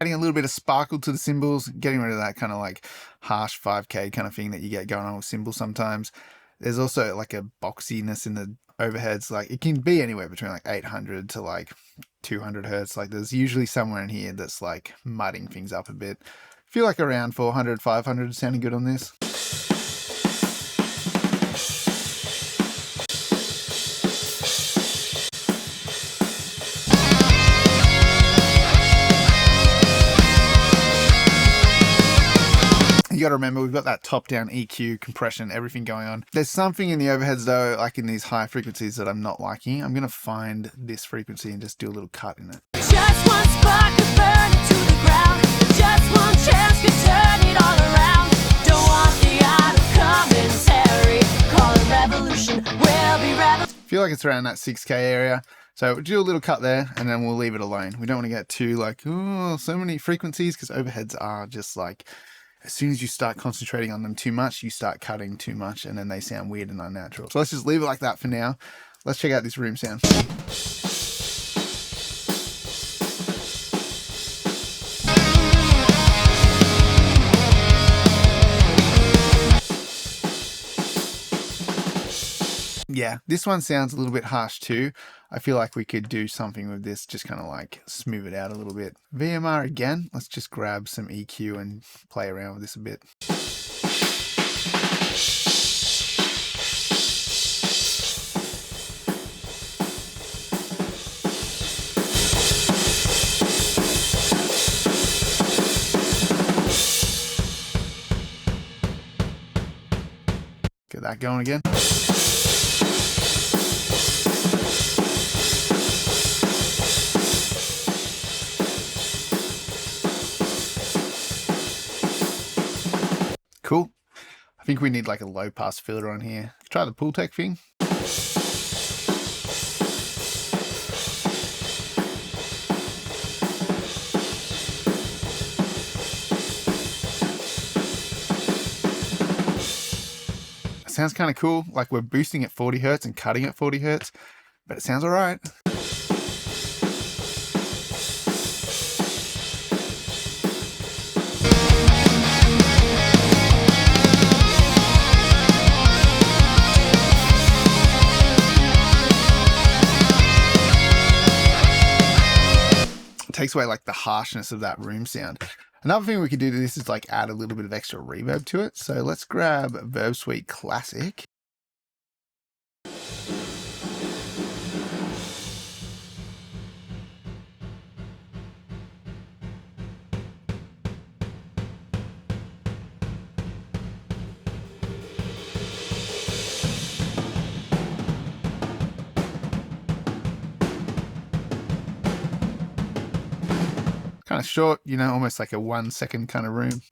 Adding a little bit of sparkle to the cymbals, getting rid of that kind of like harsh 5K kind of thing that you get going on with cymbals sometimes. There's also like a boxiness in the overheads. Like it can be anywhere between like 800 to like 200 hertz. Like there's usually somewhere in here that's like mudding things up a bit. I feel like around 400, 500 is sounding good on this. You got to remember, we've got that top-down EQ, compression, everything going on. There's something in the overheads though, like in these high frequencies that I'm not liking. I'm going to find this frequency and just do a little cut in it. Just one spark could burn it to the ground. Just one chance could turn it all around. Don't want the art of commentary. Call it revolution. We'll be rebel. I feel like it's around that 6K area. So we'll do a little cut there and then we'll leave it alone. We don't want to get too like, oh, so many frequencies, because overheads are just like, as soon as you start concentrating on them too much, you start cutting too much and then they sound weird and unnatural. So let's just leave it like that for now. Let's check out this room sound. Yeah, this one sounds a little bit harsh too. I feel like we could do something with this, just kind of like smooth it out a little bit. VMR again, let's just grab some EQ and play around with this a bit. Get that going again. Cool. I think we need like a low pass filter on here. Try the Pool Tech thing. It sounds kind of cool. Like we're boosting at 40 hertz and cutting at 40 hertz, but it sounds all right. Takes away like the harshness of that room sound. Another thing we could do to this is like add a little bit of extra reverb to it. So let's grab Verb Suite Classic. Kind of short, you know, almost like a 1 second kind of room.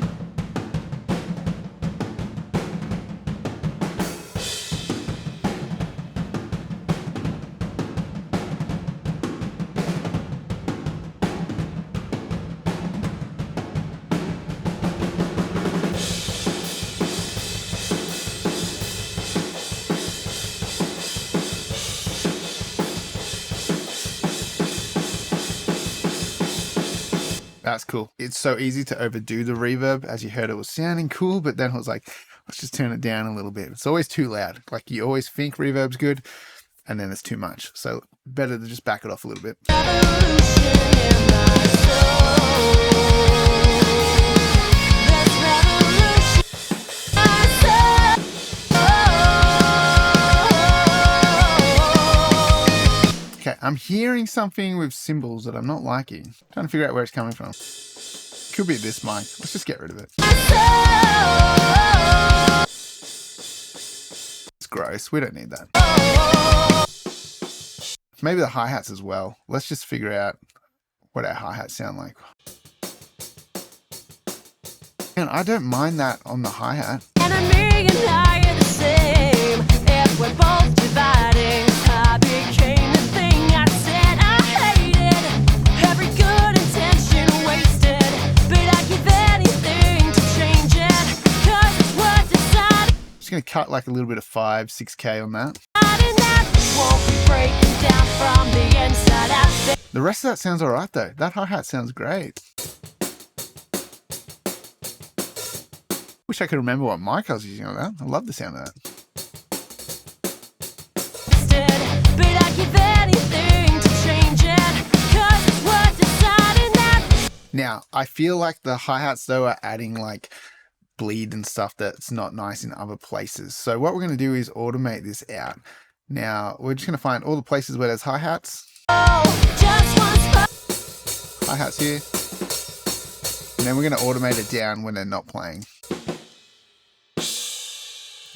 That's cool. It's so easy to overdo the reverb. As you heard, it was sounding cool, but then it was like, let's just turn it down a little bit. It's always too loud. Like you always think reverb's good, and then it's too much. So better to just back it off a little bit. Okay, I'm hearing something with cymbals that I'm not liking. Trying to figure out where it's coming from. Could be this mic. Let's just get rid of it. It's gross. We don't need that. Maybe the hi-hats as well. Let's just figure out what our hi-hats sound like. And I don't mind that on the hi-hat. And me and I are the same. If we're both dividing, I became the thing I said I hated. Every good intention wasted, but I'd give anything to change it. 'Cause it's what decided. Just gonna cut like a little bit of 5-6K on that. Won't be breaking down from the inside out. The rest of that sounds alright though. That hi-hat sounds great. Wish I could remember what mic I was using on that. I love the sound of that. But I'd give anything to change it. 'Cause it's what decided that. Now, I feel like the hi-hats though are adding like bleed and stuff that's not nice in other places. So what we're going to do is automate this out. Now, we're just going to find all the places where there's hi-hats. Just one spot. Hi-hats here. And then we're going to automate it down when they're not playing.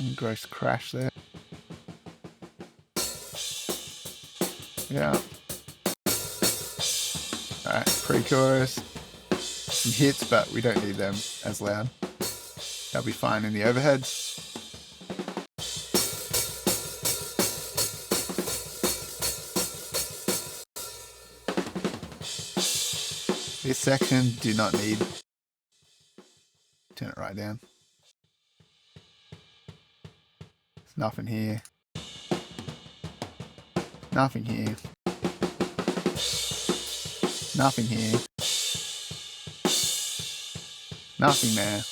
And gross crash there. Yeah. Alright, pre-chorus. Some hits, but we don't need them as loud. That'll be fine in the overheads. This section, do not need. Turn it right down. There's nothing here. Nothing here. Nothing here. Nothing there.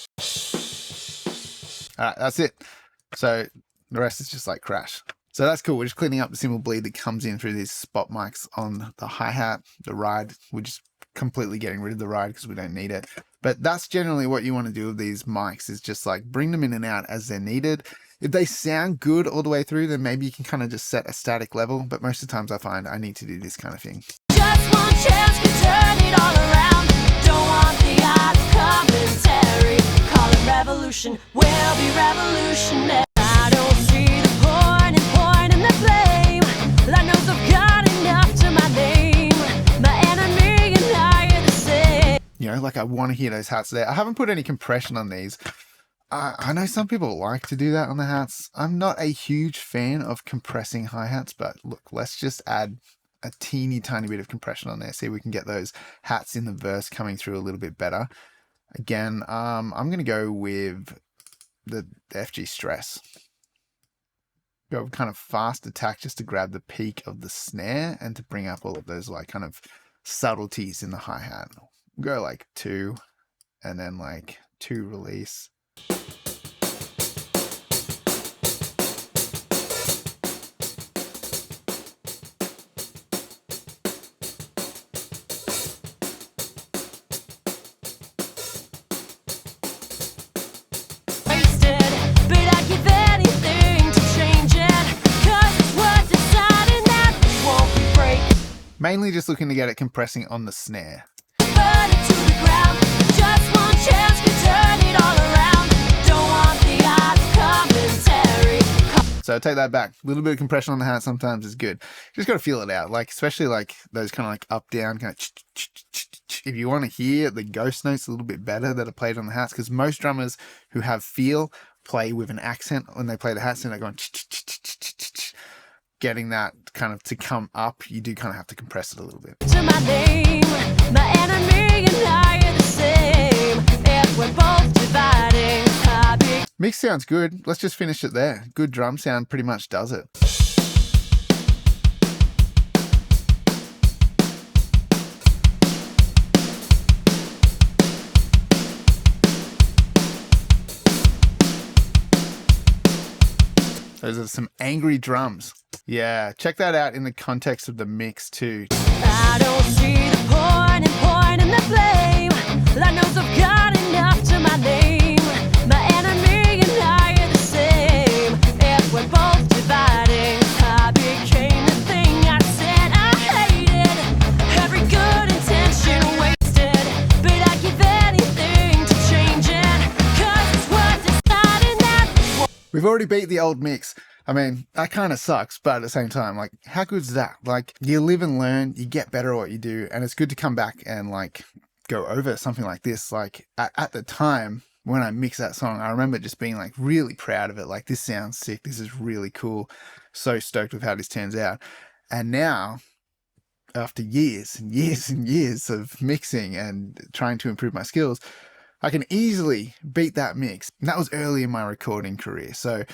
Alright, that's it. So the rest is just like crash. So that's cool. We're just cleaning up the cymbal bleed that comes in through these spot mics on the hi-hat, the ride. We're just completely getting rid of the ride because we don't need it. But that's generally what you want to do with these mics, is just like bring them in and out as they're needed. If they sound good all the way through, then maybe you can kind of just set a static level. But most of the times I find I need to do this kind of thing. Just one chance to turn it all around. Don't want the odds commentary. Call it revolution. We'll be revolutionary. I don't see the point in the blame. Lord knows I've got enough to my name. My enemy and I are the same. You know, like I want to hear those hats there. I haven't put any compression on these. I know some people like to do that on the hats. I'm not a huge fan of compressing hi-hats, but look, let's just add a teeny tiny bit of compression on there. See if we can get those hats in the verse coming through a little bit better. Again, I'm going to go with the FG Stress. Go kind of fast attack just to grab the peak of the snare and to bring up all of those like kind of subtleties in the hi-hat. Go like 2 and then like 2 release. Mainly just looking to get it compressing on the snare. Burn it to the ground. Just one chance to turn it all around. Don't want the odds commentary. So take that back. A little bit of compression on the hat sometimes is good. You just got to feel it out. Like, especially like those kind of like up, down, kind of if you want to hear the ghost notes a little bit better that are played on the hats, because most drummers who have feel play with an accent when they play the hats and they're going getting that kind of to come up, you do kind of have to compress it a little bit. To my name, my enemy and I are the same. If we're both dividing, mix sounds good. Let's just finish it there. Good drum sound pretty much does it. Those are some angry drums. Yeah, check that out in the context of the mix too. I don't see the point in the blame. Lord knows I've got enough to my name. My enemy and I are the same. If we're both dividing, I became the thing I said I hated. Every good intention wasted, but I'd give anything to change it. 'Cause it's worth deciding that. We've already beat the old mix. I mean, that kind of sucks, but at the same time, like, how good's that? Like, you live and learn, you get better at what you do, and it's good to come back and, like, go over something like this. Like, at the time, when I mixed that song, I remember just being, like, really proud of it. Like, this sounds sick, this is really cool. So stoked with how this turns out. And now, after years and years and years of mixing and trying to improve my skills, I can easily beat that mix. And that was early in my recording career, so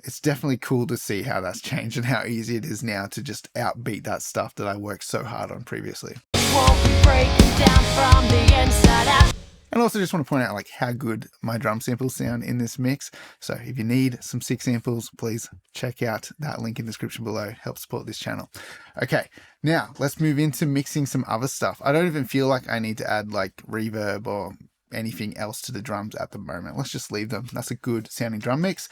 it's definitely cool to see how that's changed and how easy it is now to just outbeat that stuff that I worked so hard on previously. Won't be breaking down from the inside out. And also just want to point out like how good my drum samples sound in this mix. So if you need some sick samples, please check out that link in the description below. Help support this channel. Okay, now let's move into mixing some other stuff. I don't even feel like I need to add like reverb or anything else to the drums at the moment. Let's just leave them. That's a good sounding drum mix.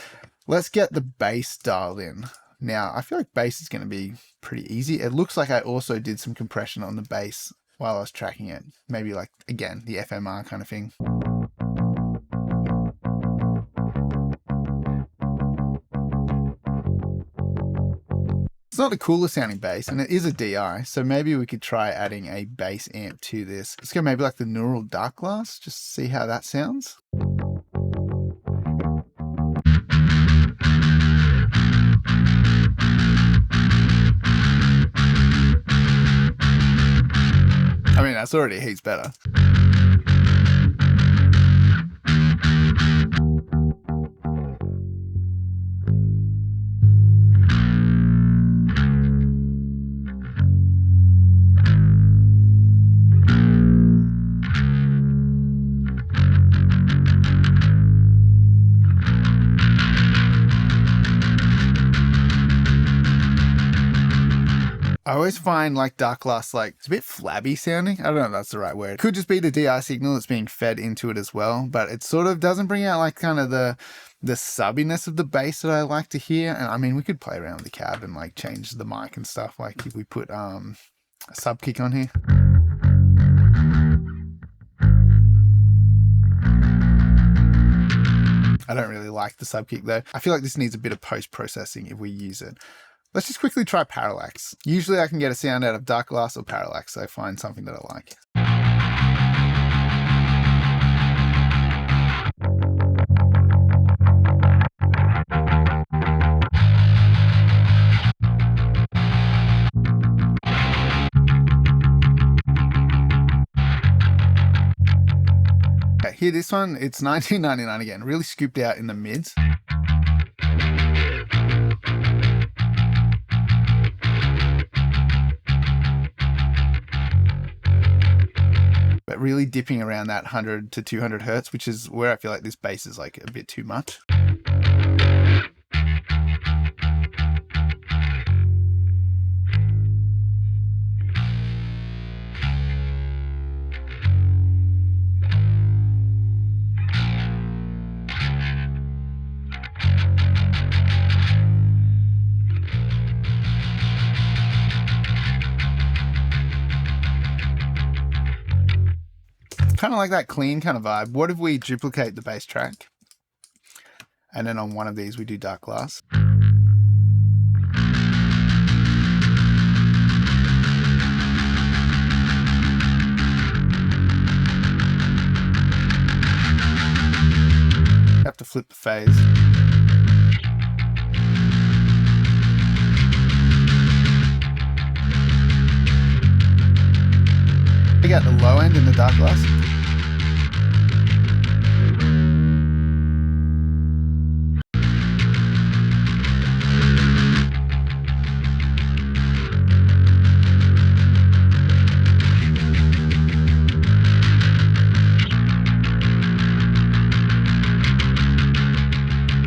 Let's get the bass dialed in. Now, I feel like bass is going to be pretty easy. It looks like I also did some compression on the bass while I was tracking it. Maybe like, again, the FMR kind of thing. It's not the coolest sounding bass, and it is a DI, so maybe we could try adding a bass amp to this. Let's go maybe like the Neural Dark Glass, just see how that sounds. I mean, that's already heaps better. I always find like Dark Glass, like it's a bit flabby sounding. I don't know if that's the right word. It could just be the DI signal that's being fed into it as well, but it sort of doesn't bring out like kind of the subbiness of the bass that I like to hear. And I mean, we could play around with the cab and like change the mic and stuff. Like if we put a sub kick on here. I don't really like the sub kick though. I feel like this needs a bit of post-processing if we use it. Let's just quickly try Parallax. Usually I can get a sound out of Dark Glass or Parallax, so I find something that I like. Okay, here this one, it's 1999 again, really scooped out in the mids. But really dipping around that 100 to 200 hertz, which is where I feel like this bass is like a bit too much. Kind of like that clean kind of vibe. What if we duplicate the bass track? And then on one of these we do Dark Glass. Have to flip the phase. We got the low end in the Dark Glass.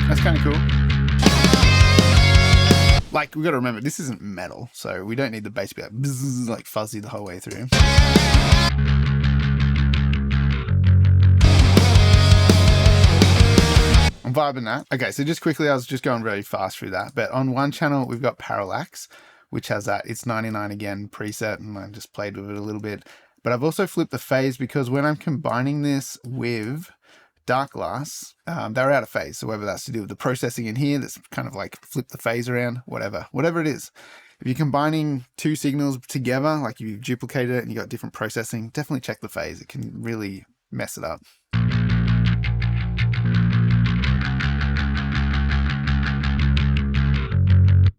That's kind of cool. Like, we've got to remember, this isn't metal, so we don't need the bass to be like, bzzz, like fuzzy the whole way through. I'm vibing that. Okay, so just quickly, I was just going very fast through that, but on one channel, we've got Parallax, which has that It's 99 Again preset, and I just played with it a little bit. But I've also flipped the phase because when I'm combining this with Dark Glass, they're out of phase. So whether that's to do with the processing in here, that's kind of like flip the phase around, whatever it is. If you're combining two signals together, like you've duplicated it and you got different processing, definitely check the phase. It can really mess it up.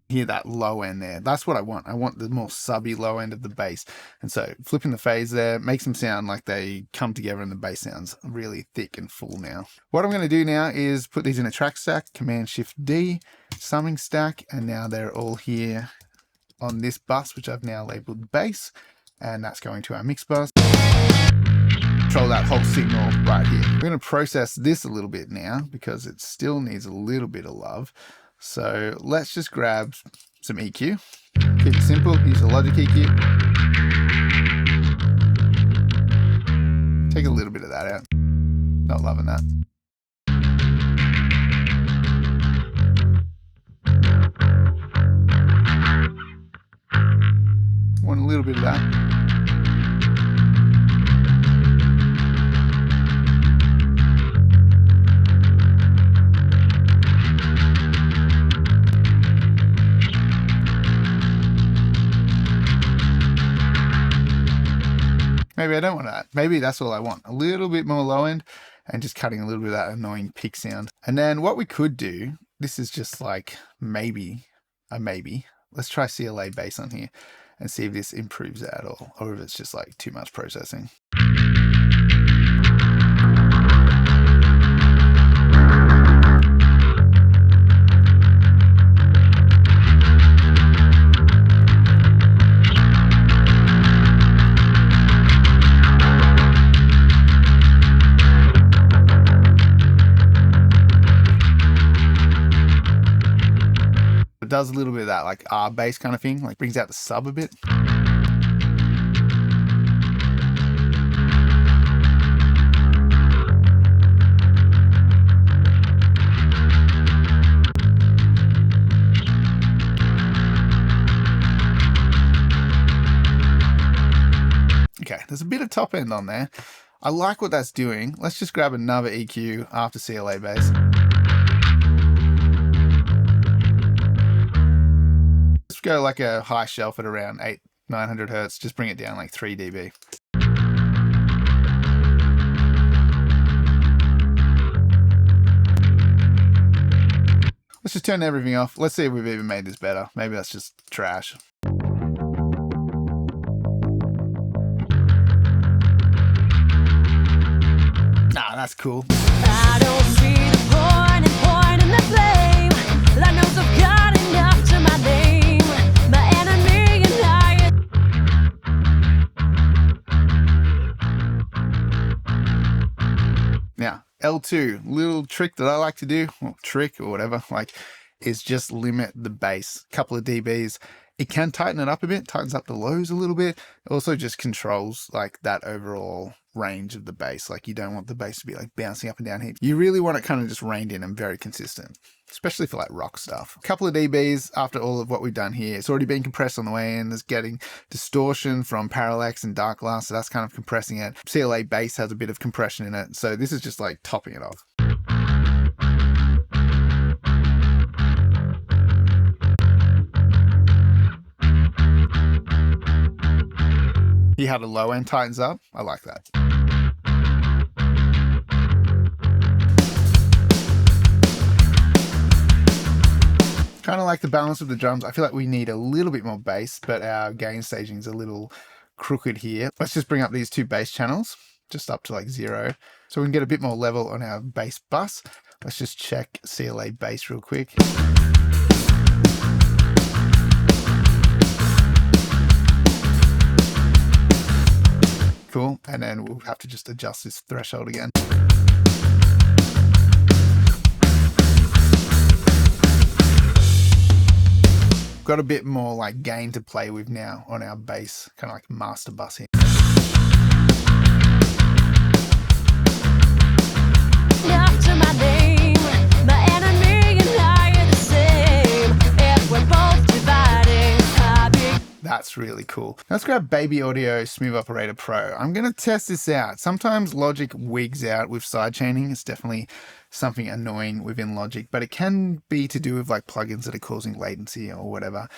Hear that low end there. That's what I want. I want the more subby low end of the bass. And so flipping the phase there makes them sound like they come together and the bass sounds really thick and full now. What I'm going to do now is put these in a track stack, Command Shift D, summing stack, and now they're all here on this bus, which I've now labeled bass, and that's going to our mix bus. Control that whole signal right here. We're going to process this a little bit now because it still needs a little bit of love. So let's just grab some EQ. Keep it simple, use a Logic EQ. Take a little bit of that out. Not loving that. Want a little bit of that. Maybe I don't want that. Maybe that's all I want. A little bit more low end and just cutting a little bit of that annoying pick sound. And then what we could do, this is just like maybe a maybe. Let's try CLA bass on here and see if this improves it at all, or if it's just like too much processing. Does a little bit of that like R bass kind of thing, like brings out the sub a bit. Okay, there's a bit of top end on there. I like what that's doing. Let's just grab another EQ after CLA bass. Go like a high shelf at around 800-900 hertz, just bring it down like 3 dB. Let's just turn everything off. Let's see if we've even made this better. Maybe that's just trash. Nah, that's cool. I don't see the point in the blame. That knows I've got enough to my name. Now, L2, little trick that I like to do, well, trick or whatever, like, is just limit the bass, a couple of dBs. It can tighten it up a bit, tightens up the lows a little bit. It also just controls like that overall range of the bass. Like, you don't want the bass to be like bouncing up and down here. You really want it kind of just reined in and very consistent, especially for like rock stuff. A couple of dBs after all of what we've done here. It's already been compressed on the way in. There's getting distortion from Parallax and Dark Glass, so that's kind of compressing it. CLA bass has a bit of compression in it, so this is just like topping it off. See how the low end tightens up? I like that. Kind of like the balance of the drums. I feel like we need a little bit more bass, but our gain staging is a little crooked here. Let's just bring up these two bass channels, just up to like 0. So we can get a bit more level on our bass bus. Let's just check CLA bass real quick. Cool, and then we'll have to just adjust this threshold again. Got a bit more like gain to play with now on our bass, kind of like master bus here. After my name, my enemy and I are the same. If we're both dividing, That's really cool. Let's grab Baby Audio Smooth Operator Pro. I'm going to test this out. Sometimes Logic wigs out with sidechaining. It's definitely something annoying within Logic, but it can be to do with like plugins that are causing latency or whatever.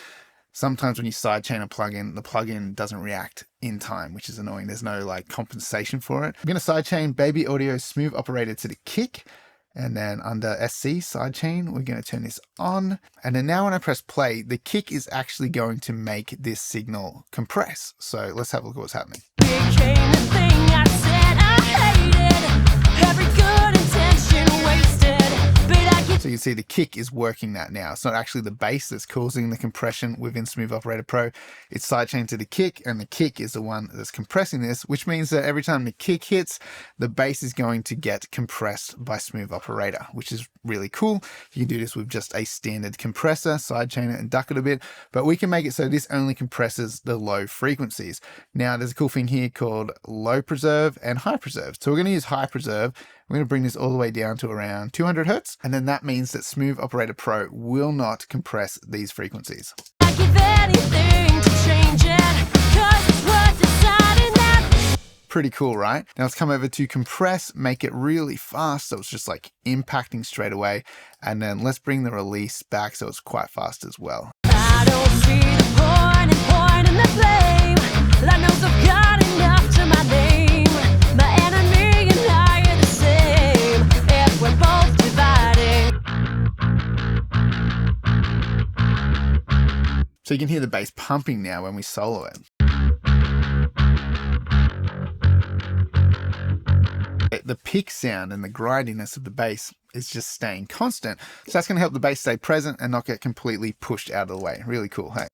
Sometimes when you sidechain a plugin, the plugin doesn't react in time, which is annoying. There's no like compensation for it. I'm going to sidechain Baby Audio Smooth Operator to the kick. And then under SC sidechain, we're going to turn this on. And then now when I press play, the kick is actually going to make this signal compress. So let's have a look at what's happening. became the thing I said I hated. Every good intention wasted, but I get So you can see the kick is working that now. It's not actually the bass that's causing the compression within Smooth Operator Pro. It's sidechained to the kick, and the kick is the one that's compressing this, which means that every time the kick hits, the bass is going to get compressed by Smooth Operator, which is really cool. You can do this with just a standard compressor, sidechain it and duck it a bit, but we can make it so this only compresses the low frequencies. Now there's a cool thing here called low preserve and high preserve. So we're going to use high preserve. We're going to bring this all the way down to around 200 Hertz. And then that means that Smooth Operator Pro will not compress these frequencies. I give anything to change it, 'cause it's worth deciding that. Pretty cool, right? Now let's come over to compress, make it really fast. So it's just like impacting straight away. And then let's bring the release back so it's quite fast as well. I don't see the point in the blame. Lord knows I've got enough to my name. My enemy and I are the same. If we're both dividing. So you can hear the bass pumping now when we solo it. The pick sound and the grindiness of the bass is just staying constant. So that's going to help the bass stay present and not get completely pushed out of the way. Really cool, hey?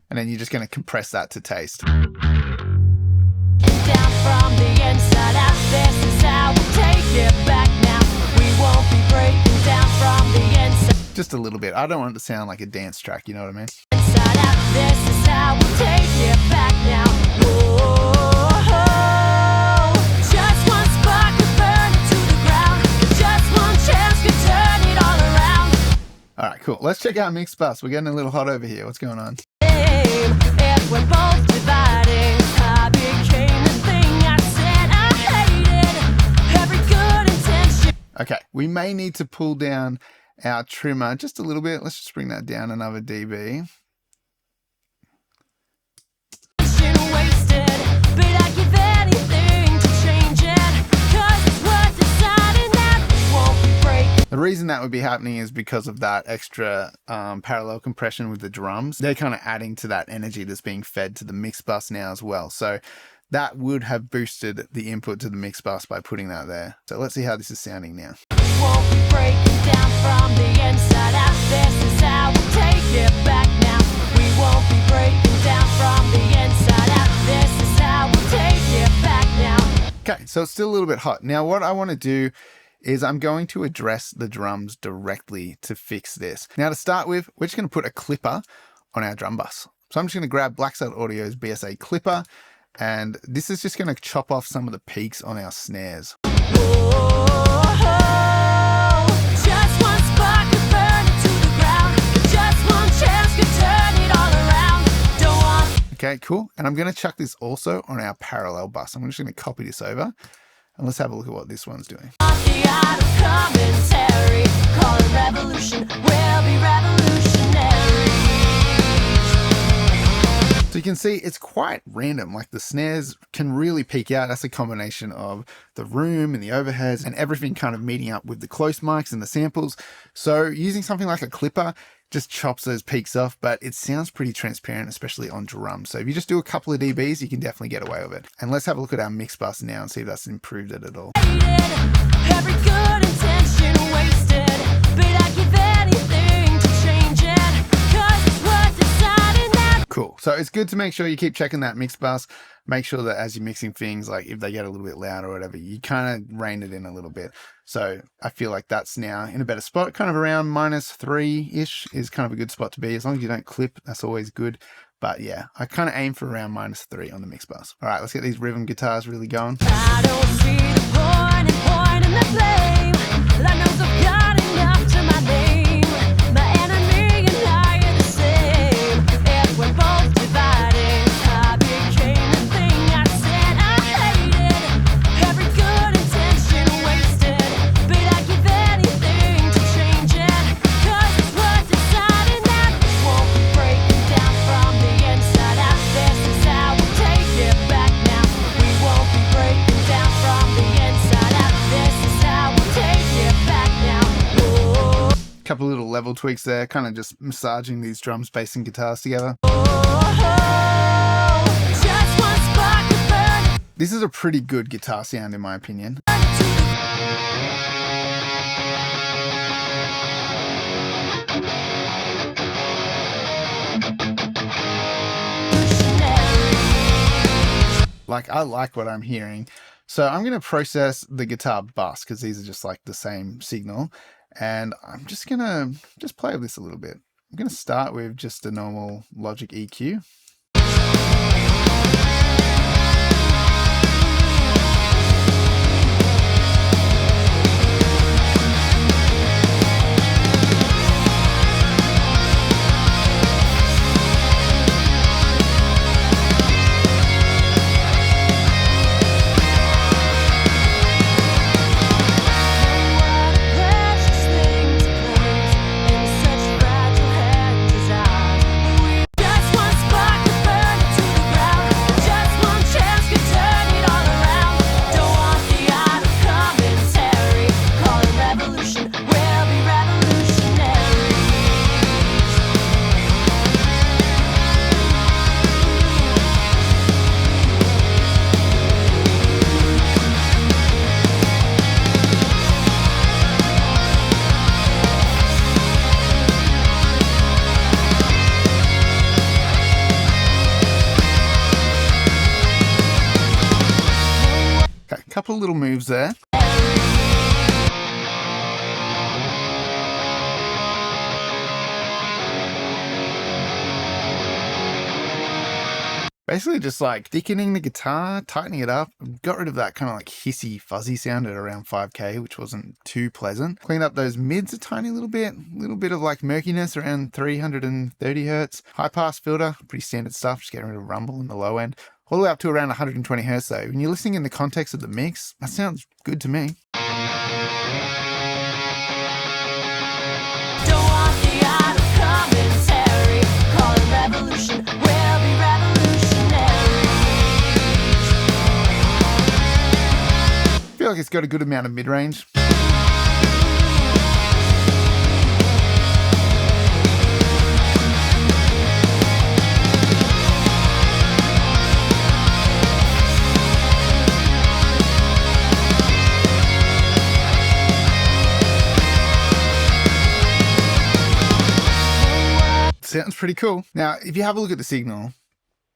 And then you're just going to compress that to taste. Down from the inside out, this is how we take it back now. We won't be breaking down from the inside. Just a little bit. I don't want it to sound like a dance track, you know what I mean? Inside out, this is how we take it back now. Whoa, just one spark could burn it to the ground. Just one chance could turn it all around. All right, cool. Let's check out Mix Bus. We're getting a little hot over here. What's going on? If we're both dividing, I became the thing I said I hated. Every good intention. Okay, we may need to pull down our trimmer just a little bit. Let's just bring that down another dB. Wasted, but I give anything to change it, 'cause it's worth deciding that won't be breaking. The reason that would be happening is because of that extra parallel compression with the drums. They're kind of adding to that energy that's being fed to the mix bus now as well. So that would have boosted the input to the mix bus by putting that there. So let's see how this is sounding now. Won't be breaking down from the inside out. This is how we take it back now. We won't be breaking down from the inside out. This is how we take it back now. Okay, so it's still a little bit hot. Now what I want to do is I'm going to address the drums directly to fix this. Now to start with, we're just going to put a clipper on our drum bus. So I'm just going to grab Blackside Audio's BSA clipper, and this is just going to chop off some of the peaks on our snares. Just one spark could burn it to the ground. Just one chance could turn it all around. Don't want. Okay, cool. And I'm going to chuck this also on our parallel bus. I'm just going to copy this over, and let's have a look at what this one's doing. The art of commentary, call it revolution. We'll be revolutionary. So you can see it's quite random. Like the snares can really peak out. That's a combination of the room and the overheads and everything kind of meeting up with the close mics and the samples. So using something like a clipper just chops those peaks off, but it sounds pretty transparent, especially on drums. So if you just do a couple of dBs, you can definitely get away with it. And let's have a look at our mix bus now and see if that's improved it at all. Every good intention wasted, but I give anything to change it, 'cause it's worth deciding that. Cool. So it's good to make sure you keep checking that mix bus. Make sure that as you're mixing things, like if they get a little bit loud or whatever, you kind of rein it in a little bit. So I feel like that's now in a better spot, kind of around -3-ish is kind of a good spot to be. As long as you don't clip, that's always good. But yeah, I kind of aim for around -3 on the mix bus. All right, let's get these rhythm guitars really going. I don't see the point in the flame. Lord knows I've got enough to my name. My enemy and I are the same. If we're both dividing, I became the thing I said I hated. Every good intention wasted, but I'd give anything to change it. 'Cause it's what's inside and that won't be breaking down from the inside out. This is how we take it back now. We won't be breaking down from the inside out. This is how we take it back now. Whoa. Couple little level tweaks there, kind of just massaging these drums, bass, and guitars together. Just one spark to burn This is a pretty good guitar sound in my opinion. Like, I like what I'm hearing. So I'm going to process the guitar bus because these are just like the same signal. And I'm just going to just play with this a little bit. I'm going to start with just a normal Logic EQ. Okay, a couple little moves there. Basically just like thickening the guitar, tightening it up, got rid of that kind of like hissy, fuzzy sound at around 5K, which wasn't too pleasant. Cleaned up those mids a tiny little bit of like murkiness around 330 hertz. High pass filter, pretty standard stuff, just getting rid of rumble in the low end. All the way up to around 120 hertz though. When you're listening in the context of the mix, that sounds good to me. Don't want the art of commentary. Call it revolution. We'll be revolutionaries. I feel like it's got a good amount of mid-range. Sounds pretty cool. Now, if you have a look at the signal,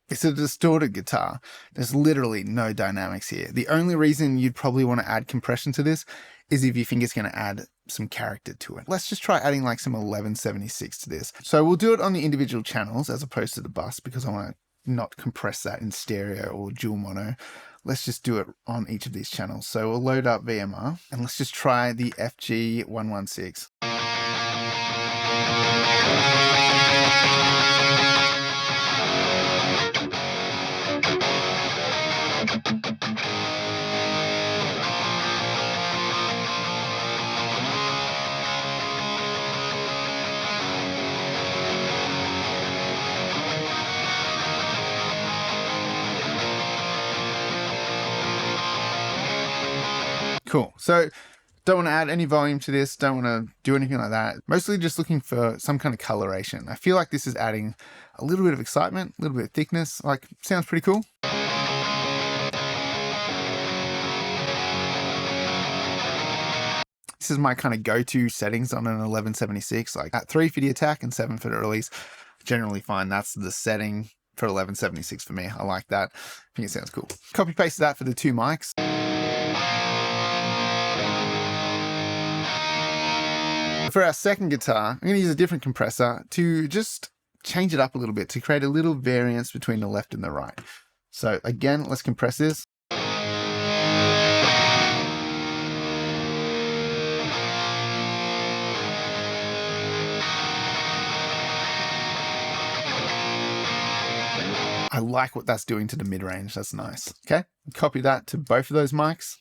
it's a distorted guitar. There's literally no dynamics here. The only reason you'd probably want to add compression to this is if you think it's going to add some character to it. Let's just try adding like some 1176 to this. So we'll do it on the individual channels as opposed to the bus because I want to not compress that in stereo or dual mono. Let's just do it on each of these channels. So we'll load up VMR and let's just try the FG 116. Cool. So don't want to add any volume to this. Don't want to do anything like that. Mostly just looking for some kind of coloration. I feel like this is adding a little bit of excitement, a little bit of thickness. Like, sounds pretty cool. This is my kind of go-to settings on an 1176, like at 3 for the attack and 7 for the release. I generally find that's the setting for 1176 for me. I like that. I think it sounds cool. Copy paste that for the two mics. For our second guitar, I'm going to use a different compressor to just change it up a little bit to create a little variance between the left and the right. So again, let's compress this. I like what that's doing to the mid-range. That's nice. Okay, copy that to both of those mics.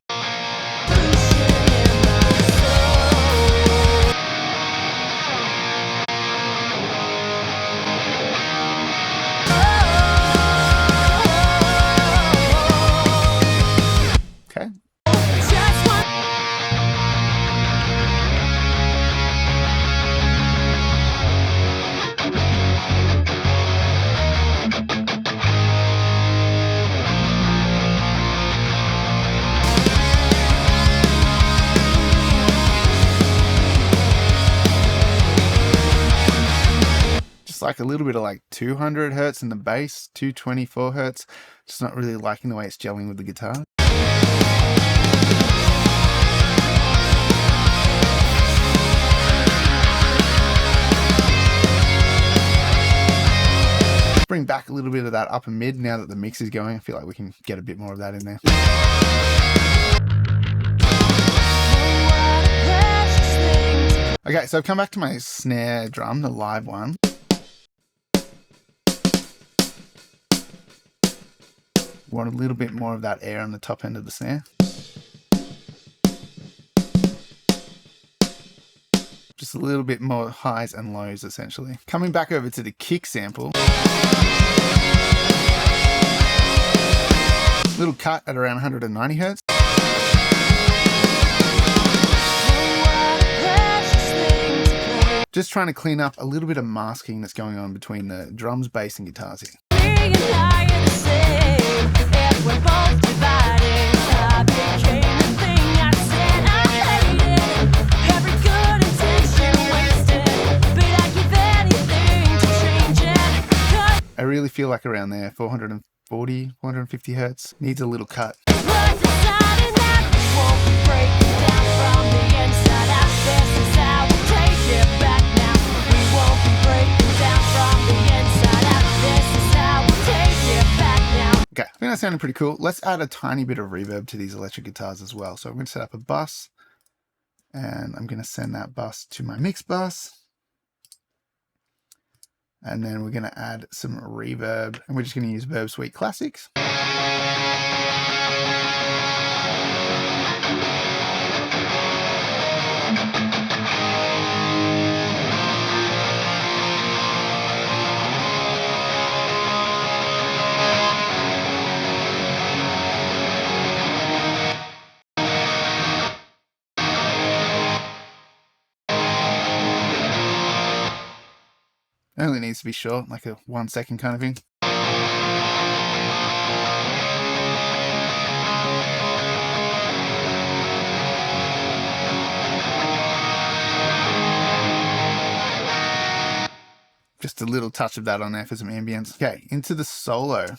Okay. Like a little bit of like 200 hertz in the bass, 224 hertz. Just not really liking the way it's gelling with the guitar. Bring back a little bit of that upper mid now that the mix is going. I feel like we can get a bit more of that in there. Okay, so I've come back to my snare drum, the live one. Want a little bit more of that air on the top end of the snare. Just a little bit more highs and lows, essentially. Coming back over to the kick sample. Little cut at around 190 hertz. Just trying to clean up a little bit of masking that's going on between the drums, bass, and guitars here. I really feel like around there, 440, 450 hertz. Needs a little cut. Okay, I think that sounded pretty cool. Let's add a tiny bit of reverb to these electric guitars as well. So I'm going to set up a bus, and I'm going to send that bus to my mix bus. And then we're going to add some reverb, and we're just going to use Verb Suite Classics. It only needs to be short, like a 1 second kind of thing. Just a little touch of that on there for some ambience. Okay, into the solo.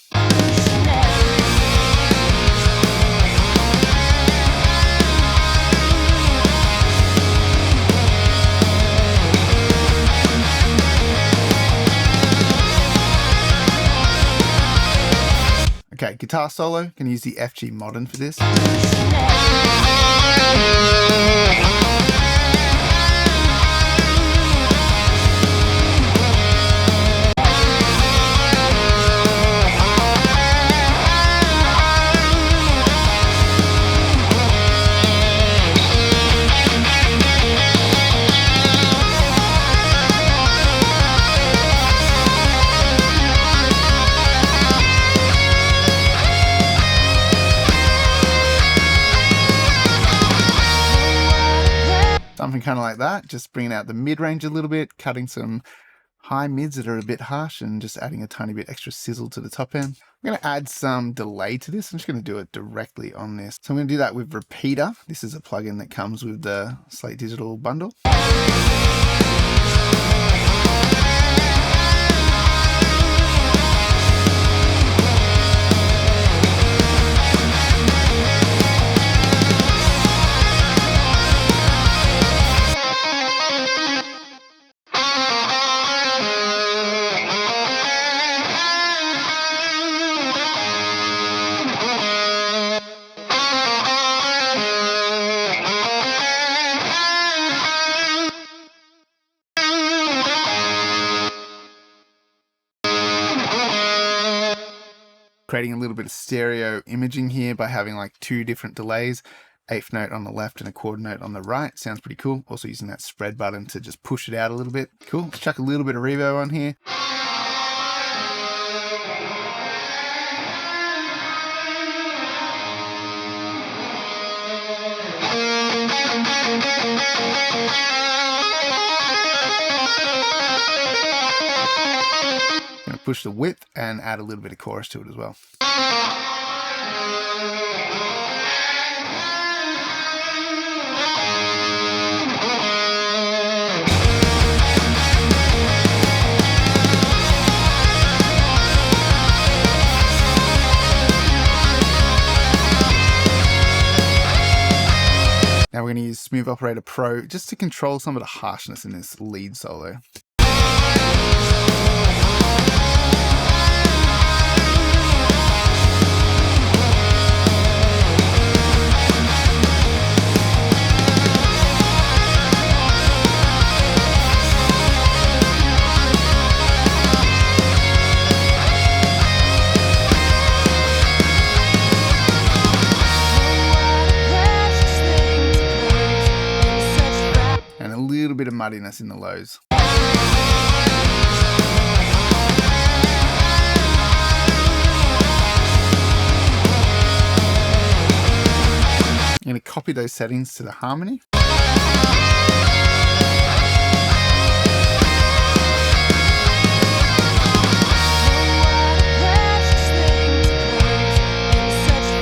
Okay, guitar solo, can use the FG Modern for this. Something kind of like that, just bringing out the mid-range a little bit, cutting some high mids that are a bit harsh and just adding a tiny bit extra sizzle to the top end. I'm going to add some delay to this. I'm just going to do it directly on this. So I'm going to do that with Repeater. This is a plugin that comes with the Slate Digital bundle. creating a little bit of stereo imaging here by having like 2 different delays, 8th note on the left and a quarter note on the right. Sounds pretty cool. Also using that spread button to just push it out a little bit. Cool. Let's chuck a little bit of reverb on here. Gonna push the width and add a little bit of chorus to it as well. Now we're going to use Smooth Operator Pro just to control some of the harshness in this lead solo. Bit of muddiness in the lows. I'm going to copy those settings to the harmony.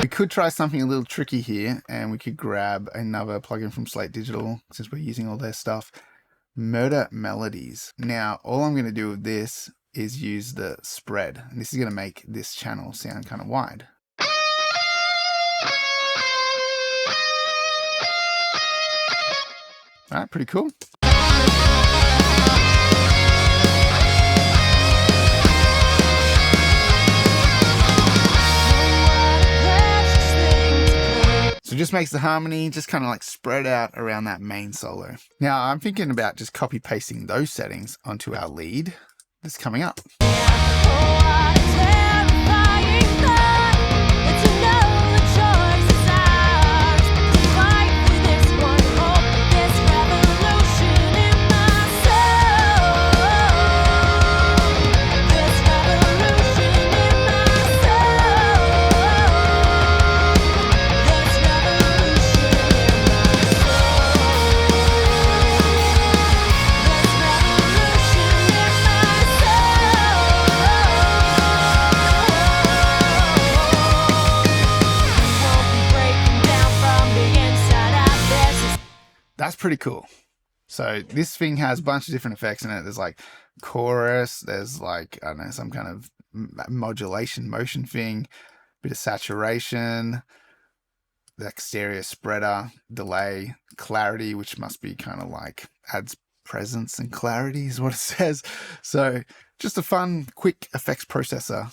We could try something a little tricky here, and we could grab another plugin from Slate Digital since we're using all their stuff. Murder Melodies. Now, all I'm going to do with this is use the spread, and this is going to make this channel sound kind of wide. All right, pretty cool. So it just makes the harmony just kind of like spread out around that main solo. Now I'm thinking about just copy pasting those settings onto our lead that's coming up. That's pretty cool. So this thing has a bunch of different effects in it. There's like chorus, there's like, I don't know, some kind of modulation motion thing, bit of saturation, like stereo spreader, delay, clarity, which must be kind of like adds presence and clarity is what it says. So just a fun, quick effects processor.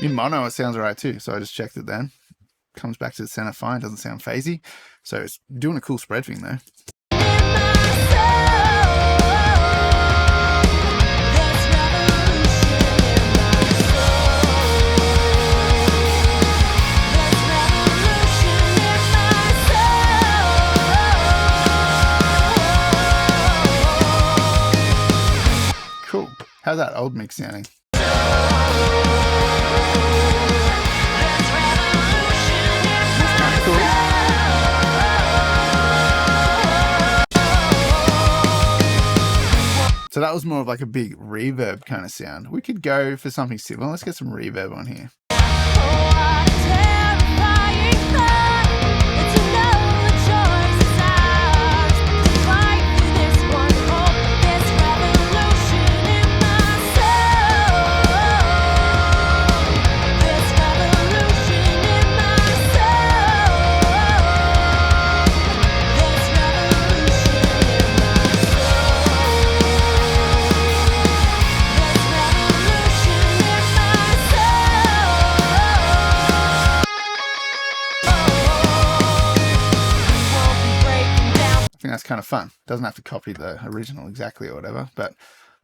In mono, it sounds alright too, so I just checked it then. Comes back to the center fine, doesn't sound phasey. So it's doing a cool spread thing though. Cool. How's that old mix sounding? So that was more of like a big reverb kind of sound. We could go for something similar. Let's get some reverb on here. kind of fun. Doesn't have to copy the original exactly or whatever, but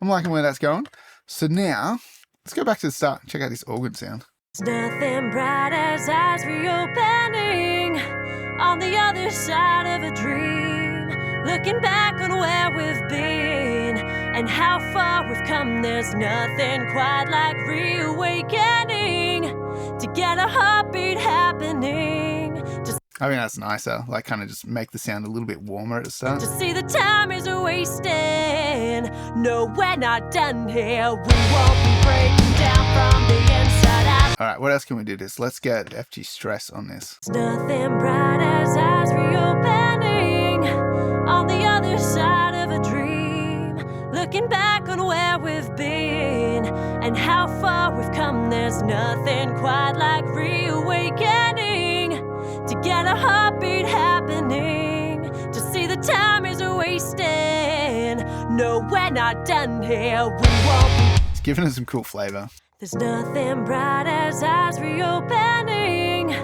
I'm liking where that's going. So now, let's go back to the start. Check out this organ sound. There's nothing bright as eyes reopening on the other side of a dream. Looking back on where we've been and how far we've come, there's nothing quite like reawakening to get a heartbeat happening. I think that's nicer, like kind of just make the sound a little bit warmer at the start. To see the time is wasting. No, we're not done here. We won't be breaking down from the inside out. All right, what else can we do this? Let's get FG Stress on this. There's nothing bright as eyes reopening on the other side of a dream. Looking back on where we've been and how far we've come, there's nothing quite like reawakening to get a heartbeat happening. To see the time is wasting. No, we're not done here. We won't be. It's giving us some cool flavor. There's nothing bright as eyes reopening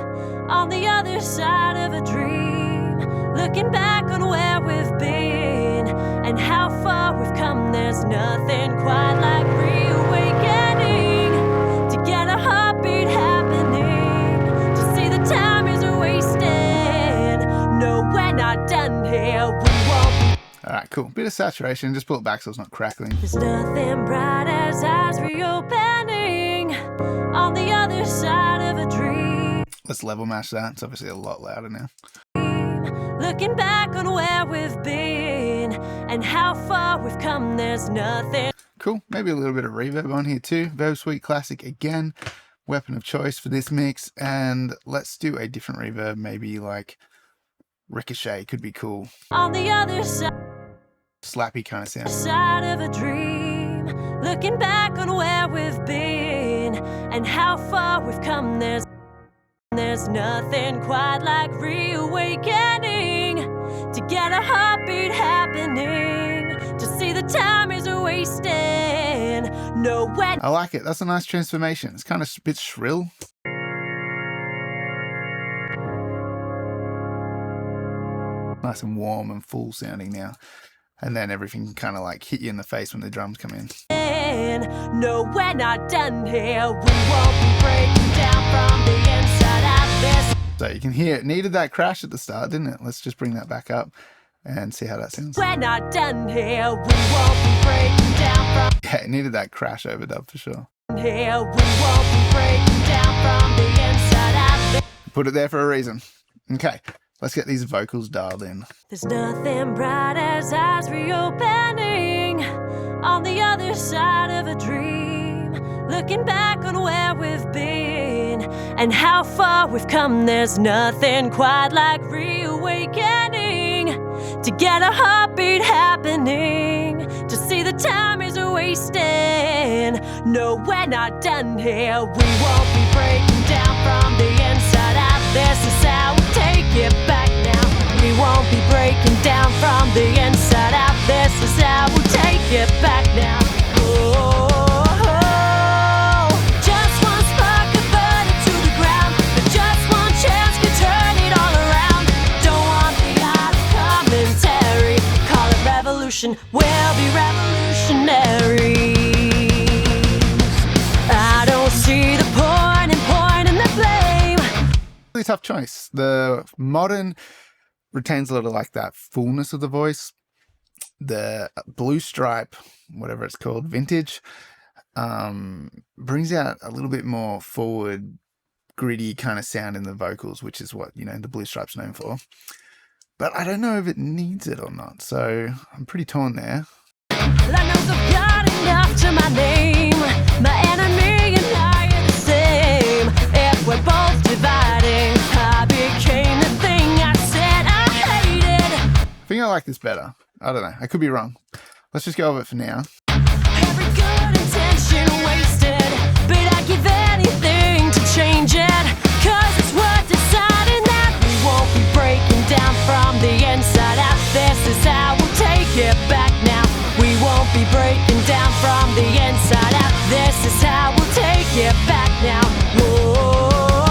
on the other side of a dream. Looking back on where we've been and how far we've come, there's nothing quite like reawakening to get a heartbeat happening. To see the time is wasting. No, we're not done here. We won't be. All right, cool. Bit of saturation. Just pull it back so it's not crackling. There's nothing bright as eyes reopening on the other side of a dream. Let's level match that. It's obviously a lot louder now. Looking back on where we've been and how far we've come, there's nothing. Cool. Maybe a little bit of reverb on here too. Verb Suite Classic again. Weapon of choice for this mix. And let's do a different reverb. Maybe like Ricochet could be cool. On the other Slappy kind of sound. side of a dream. Looking back on where we've been and how far we've come, there's nothing quite like reawakening to get a heartbeat happening. To see the time is wasting. No, when I like it. That's a nice transformation. It's kind of a bit shrill. Nice and warm and full sounding now. And then everything can kind of like hit you in the face when the drums come in. no, we're not done here. We won't be breaking down from the inside out. This So you can hear it needed that crash at the start, didn't it? Let's just bring that back up and see how that sounds. we're not done here. We won't be breaking down from Yeah, it needed that crash overdub for sure. here. We won't be breaking down from the inside out. Put it there for a reason. Okay, let's get these vocals dialed in. There's nothing bright as eyes reopening on the other side of a dream. Looking back on where we've been and how far we've come, there's nothing quite like reawakening to get a heartbeat happening. To see the time is wasting. No, we're not done here. We won't be breaking down from the inside out. This is how we take it back now. We won't be breaking down from the inside out. This is how we take it back now. Oh, just one spark could burn it to the ground. But just one chance could turn it all around. Don't want the art of commentary. Call it revolution. We'll be revolutionaries. I don't see the point in the blame. Really tough choice. The modern retains a lot of like that fullness of the voice. The blue stripe, whatever it's called, vintage, brings out a little bit more forward, gritty kind of sound in the vocals, which is what, you know, the blue stripe's known for. But I don't know if it needs it or not, so I'm pretty torn there. I know I've got enough to my name. My enemy and I are the same. If we're both dividing, I became the thing I said I hated. I think I like this better. I don't know. I could be wrong. Let's just go with it for now. Every good intention wasted, but I'd give anything to change it. Cause it's worth deciding that we won't be breaking down from the inside out. This is how we'll take it back now. We won't be breaking down from the inside out. This is how we'll take it back now. Whoa,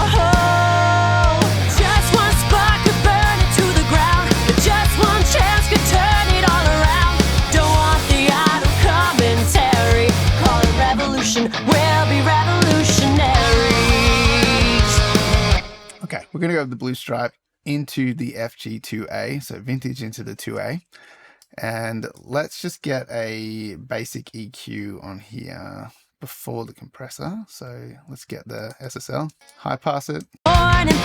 just one spark could burn it to the ground. But just one chance could turn going to go with the blue stripe into the FG2A, so vintage into the 2A. And let's just get a basic EQ on here before the compressor. So let's get the SSL, high pass it. Point in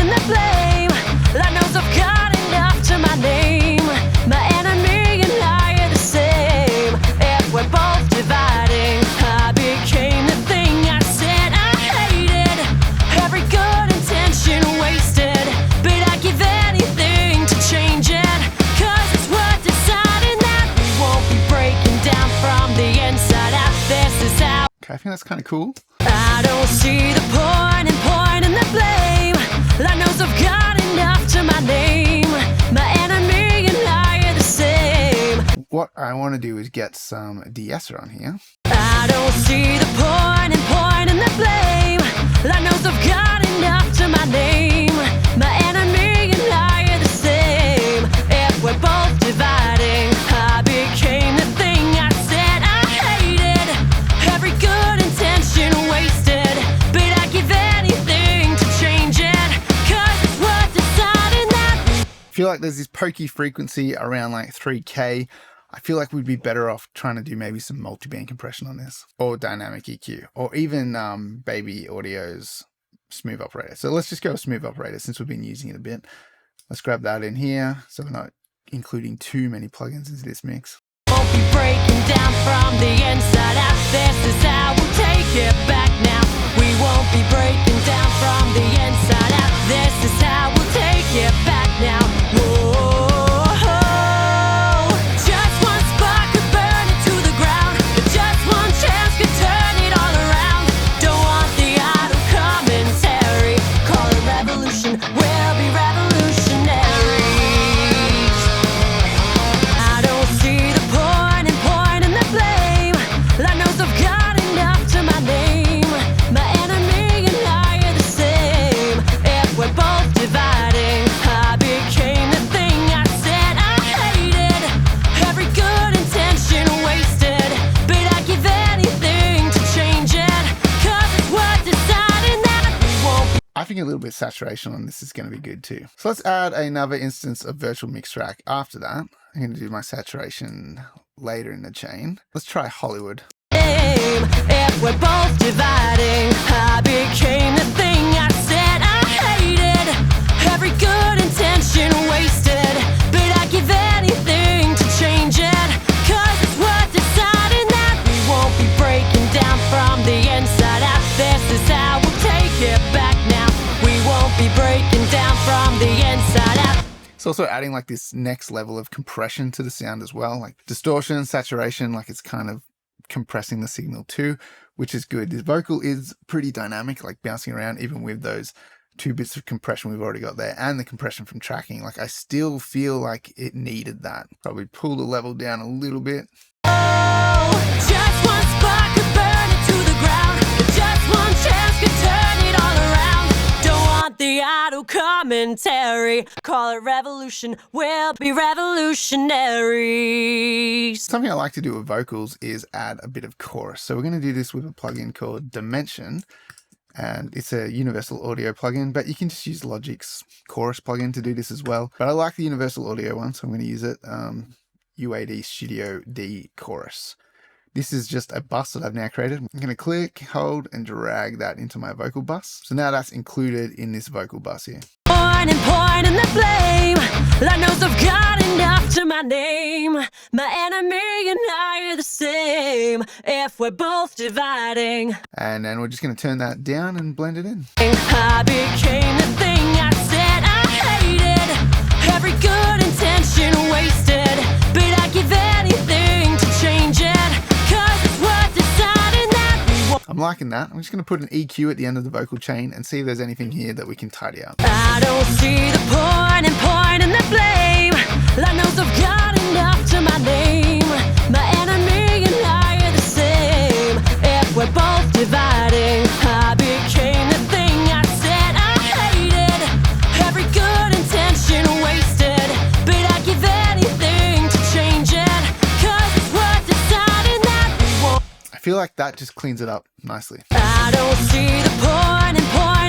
the flame, Lord knows I've got enough to my name. My enemy and I are the same. If we're both dividing, I became the thing I said I hated. Every good intention wasted, but I'd give anything to change it. Cause it's worth deciding that we won't be breaking down from the inside out. This is how. Okay, I think that's kind of cool. I don't see the point in the flame. Lord knows I've got enough to my name. My enemy and I are the same. What I want to do is get some de-esser on here. I don't see the point in the flame. Lord knows I've got enough to my name. My enemy and I are the same. If we're both dividing, I became the thing I said I hated. Every good intention wasted, but I'd give anything to change it. Cause it's worth deciding that. I feel like there's this pokey frequency around like 3K. I feel like we'd be better off trying to do maybe some multi-band compression on this, or dynamic EQ, or even Baby Audio's smooth operator. So let's just go with smooth operator since we've been using it a bit. Let's grab that in here so we're not including too many plugins into this mix. Won't be breaking down from the inside out. This is how we'll take it back now. We won't be breaking down from the inside out. This is how we'll take it back now. Whoa. Just one spark could burn it to the ground. Just one chance could turn it all around. Don't want the idle commentary. Call it revolution. We'll be revolutionaries. I don't see the point in the flame. Lord knows I've got enough to my name. My enemy and I are the same. If we're both dividing, I became the thing I said I hated. Every good intention wasted, but I'd give anything to change it. Cause it's worth deciding that we won't be. I think a little bit of saturation on this is going to be good too. So let's add another instance of virtual mix track after that. I'm going to do my saturation later in the chain. Let's try Hollywood. If we're both dividing, I became the thing I said I hated. Every good intention wasted, but I'd give anything to change it. Cause it's worth deciding that we won't be breaking down from the inside out. This is how we'll take it back now. We won't be breaking down from the inside out. It's also adding like this next level of compression to the sound as well, like distortion, saturation, like it's kind of compressing the signal too, which is good. This vocal is pretty dynamic, like bouncing around even with those 2 bits of compression we've already got there and the compression from tracking. Like I still feel like it needed that. Probably pull the level down a little bit. Just one spark could burn it to the ground. Just one chance could turn it all around. Don't want the idle commentary. Call it revolution. We'll be revolutionaries. Something I like to do with vocals is add a bit of chorus. So we're going to do this with a plugin called Dimension. And it's a universal audio plugin, but you can just use Logic's chorus plugin to do this as well. But I like the universal audio one, so I'm going to use it. UAD Studio D Chorus. This is just a bus that I've now created. I'm going to click, hold, and drag that into my vocal bus. So now that's included in this vocal bus here. Point in the flame. Lord knows I've got enough to my name. My enemy and I are the same. If we're both dividing, And then we're just going to turn that down and blend it in. I became the thing I said I hated. Every good intention wasted, but I'd give anything to change it. Cause it's worth deciding that we won't. I'm liking that. I'm just going to put an EQ at the end of the vocal chain and see if there's anything here that we can tidy up. I don't see the point in the flame. Lord knows I've got enough to my name. My enemy and I are the same. If we're both dividing, I became the thing I said I hated. Every good intention wasted, but I'd give anything to change it. Cause it's worth deciding that we won't. I feel like that just cleans it up nicely. I don't see the point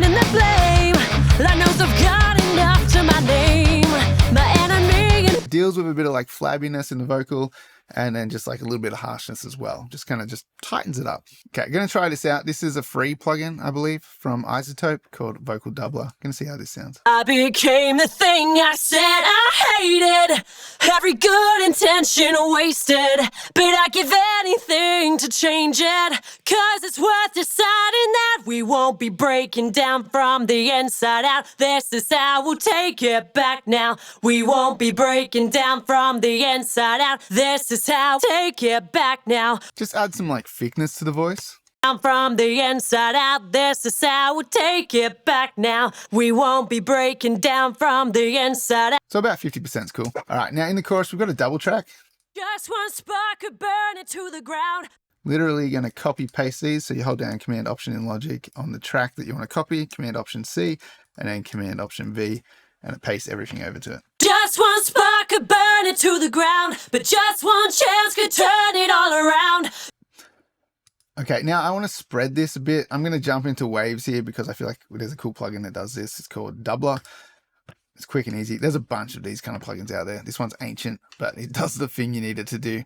in the flame. Lord knows I've got enough to my name. My enemy and Deals with a bit of like flabbiness in the vocal, and then just like a little bit of harshness as well. Just kind of just tightens it up. Okay, gonna try this out. This is a free plugin, I believe, from Isotope called Vocal Doubler. Gonna see how this sounds. I became the thing I said I hated. Every good intention wasted. But I'd give anything to change it. Cause it's worth deciding that we won't be breaking down from the inside out. This is how we'll take it back now. We won't be breaking down from the inside out. This is how we'll take it back now. Just add some like thickness to the voice. Down from the inside out, this is how we take it back now. We won't be breaking down from the inside out. So about 50% is cool. All right, now in the chorus, we've got a double track. Just one spark could burn it to the ground. Literally going to copy paste these. So you hold down Command Option in Logic on the track that you want to copy, Command Option C, and then Command Option V, and it pastes everything over to it. Just one spark could burn it to the ground, but just one chance could turn it all around. Okay, now I want to spread this a bit. I'm going to jump into waves here because I feel like there's a cool plugin that does this. It's called Doubler. It's quick and easy. There's a bunch of these kind of plugins out there. This one's ancient, but it does the thing you need it to do.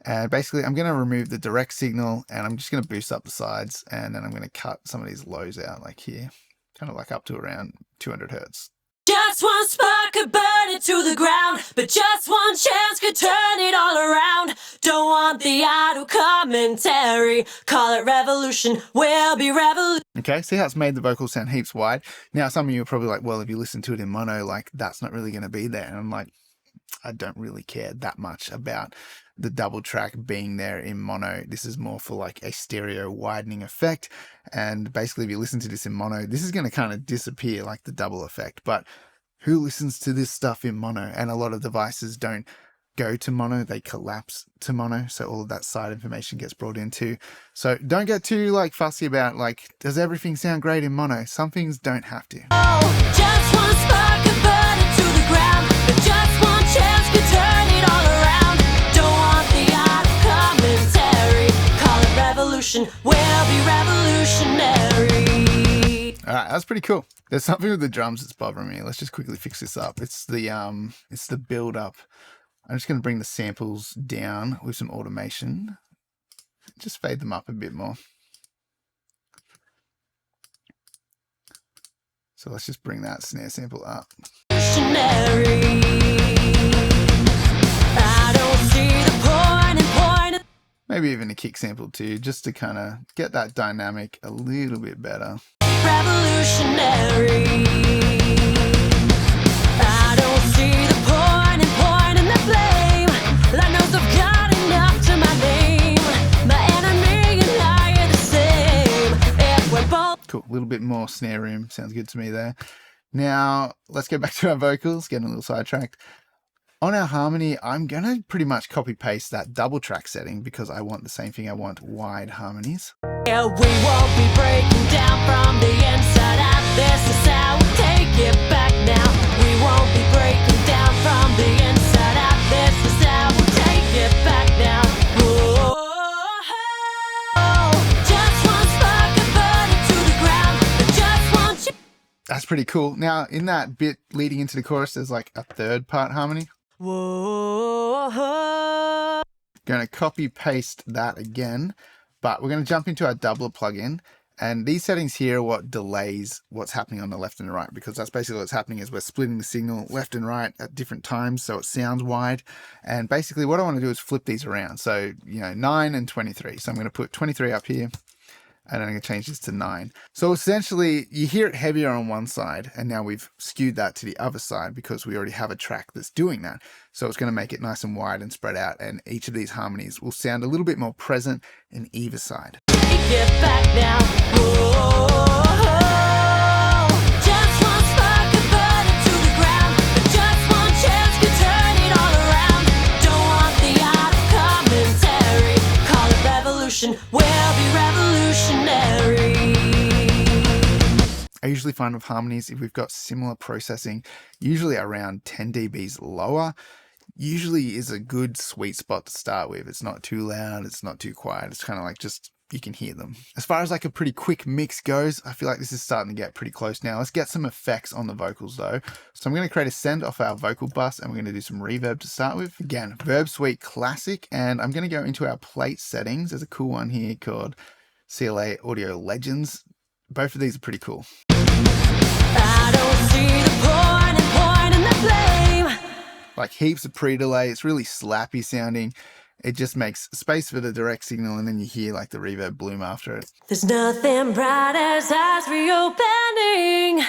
And basically, I'm going to remove the direct signal, and I'm just going to boost up the sides, and then I'm going to cut some of these lows out, like here, kind of like up to around 200 hertz. Just one spark could burn it to the ground, but just one chance could turn it all around. Don't want the idle commentary. Call it revolution, we'll be revolution. Okay, see how it's made the vocals sound heaps wide? Now, some of you are probably like, well, if you listen to it in mono, like, that's not really going to be there. And I'm like, I don't really care that much about the double track being there in mono. This is more for like a stereo widening effect. And basically, if you listen to this in mono, this is going to kind of disappear like the double effect. But who listens to this stuff in mono? And a lot of devices don't go to mono, they collapse to mono. So all of that side information gets brought into. So don't get too like fussy about like, does everything sound great in mono? Some things don't have to. Oh, just one spark could burn it to the ground, but just one chance could turn it all around. Don't want the idle commentary. Call it revolution, we'll be revolutionary. All right, that's pretty cool. There's something with the drums that's bothering me. Let's just quickly fix this up. It's the build up. I'm just going to bring the samples down with some automation. Just fade them up a bit more. So let's just bring that snare sample up. Maybe even a kick sample too, just to kind of get that dynamic a little bit better. Revolutionary. I don't see the point in the blame. Lord knows I've got enough to my name. My enemy and I are the same. If we're both Cool, a little bit more snare room, sounds good to me there. Now, let's go back to our vocals, getting a little sidetracked. On our harmony, I'm going to pretty much copy paste that double track setting because I want the same thing. I want wide harmonies. yeah, we won't be breaking down from the inside out. This is how we take it back now. We won't be breaking down from the inside out. This is how we take it back now. Whoa. Just one spark could burn it to the ground, but just one That's pretty cool. Now, in that bit leading into the chorus, there's like a third part harmony. Whoa. Going to copy paste that again, but we're going to jump into our doubler plugin. And these settings here are what delays what's happening on the left and the right, because that's basically what's happening is we're splitting the signal left and right at different times, so it sounds wide. And basically what I want to do is flip these around. So, 9 and 23. So I'm going to put 23 up here, and I'm going to change this to 9. So essentially, you hear it heavier on one side, and now we've skewed that to the other side because we already have a track that's doing that. So it's going to make it nice and wide and spread out, and each of these harmonies will sound a little bit more present in either side. Get back now. Whoa. Just one spark could burn it to the ground, but just one chance could turn it all around. Don't want the idle commentary. Call it revolution, we'll be revolutionary. I usually find with harmonies, if we've got similar processing, usually around 10 dBs lower, usually is a good sweet spot to start with. It's not too loud, it's not too quiet. It's kind of like just you can hear them. As far as like a pretty quick mix goes, I feel like this is starting to get pretty close now. Let's get some effects on the vocals though. So I'm going to create a send off our vocal bus and we're going to do some reverb to start with. Again, Verb Suite Classic, and I'm going to go into our plate settings. There's a cool one here called CLA Audio Legends. Both of these are pretty cool. I don't see the point in the flame. Like heaps of pre-delay. It's really slappy sounding. It just makes space for the direct signal, and then you hear like the reverb bloom after it. There's nothing bright as eyes reopening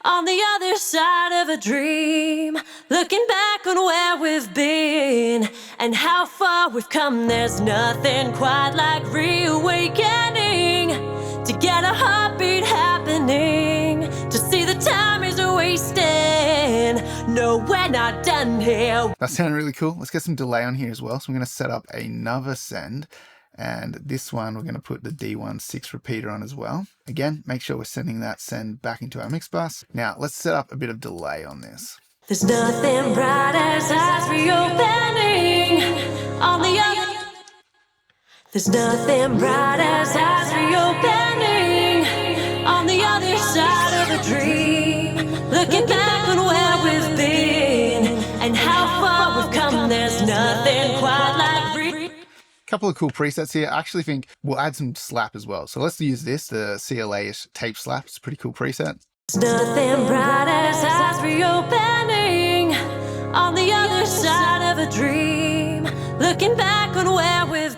on the other side of a dream. Looking back on where we've been and how far we've come. There's nothing quite like reawakening to get a heartbeat happening, to see the time is wasting. No, we're not done here. That sounded really cool. Let's get some delay on here as well. So I'm going to set up another send, and this one we're going to put the D16 repeater on as well. Again, make sure we're sending that send back into our mix bus. Now let's set up a bit of delay on this. There's nothing bright as eyes reopening on the other. There's nothing bright as eyes reopening on the other side of a dream. Looking back on where we've been and how far we've come. There's nothing quite like Couple of cool presets here. I actually think we'll add some slap as well. So let's use this, the CLA-ish tape slap. It's a pretty cool preset. There's nothing bright as eyes reopening on the other side of a dream. Looking back on where we've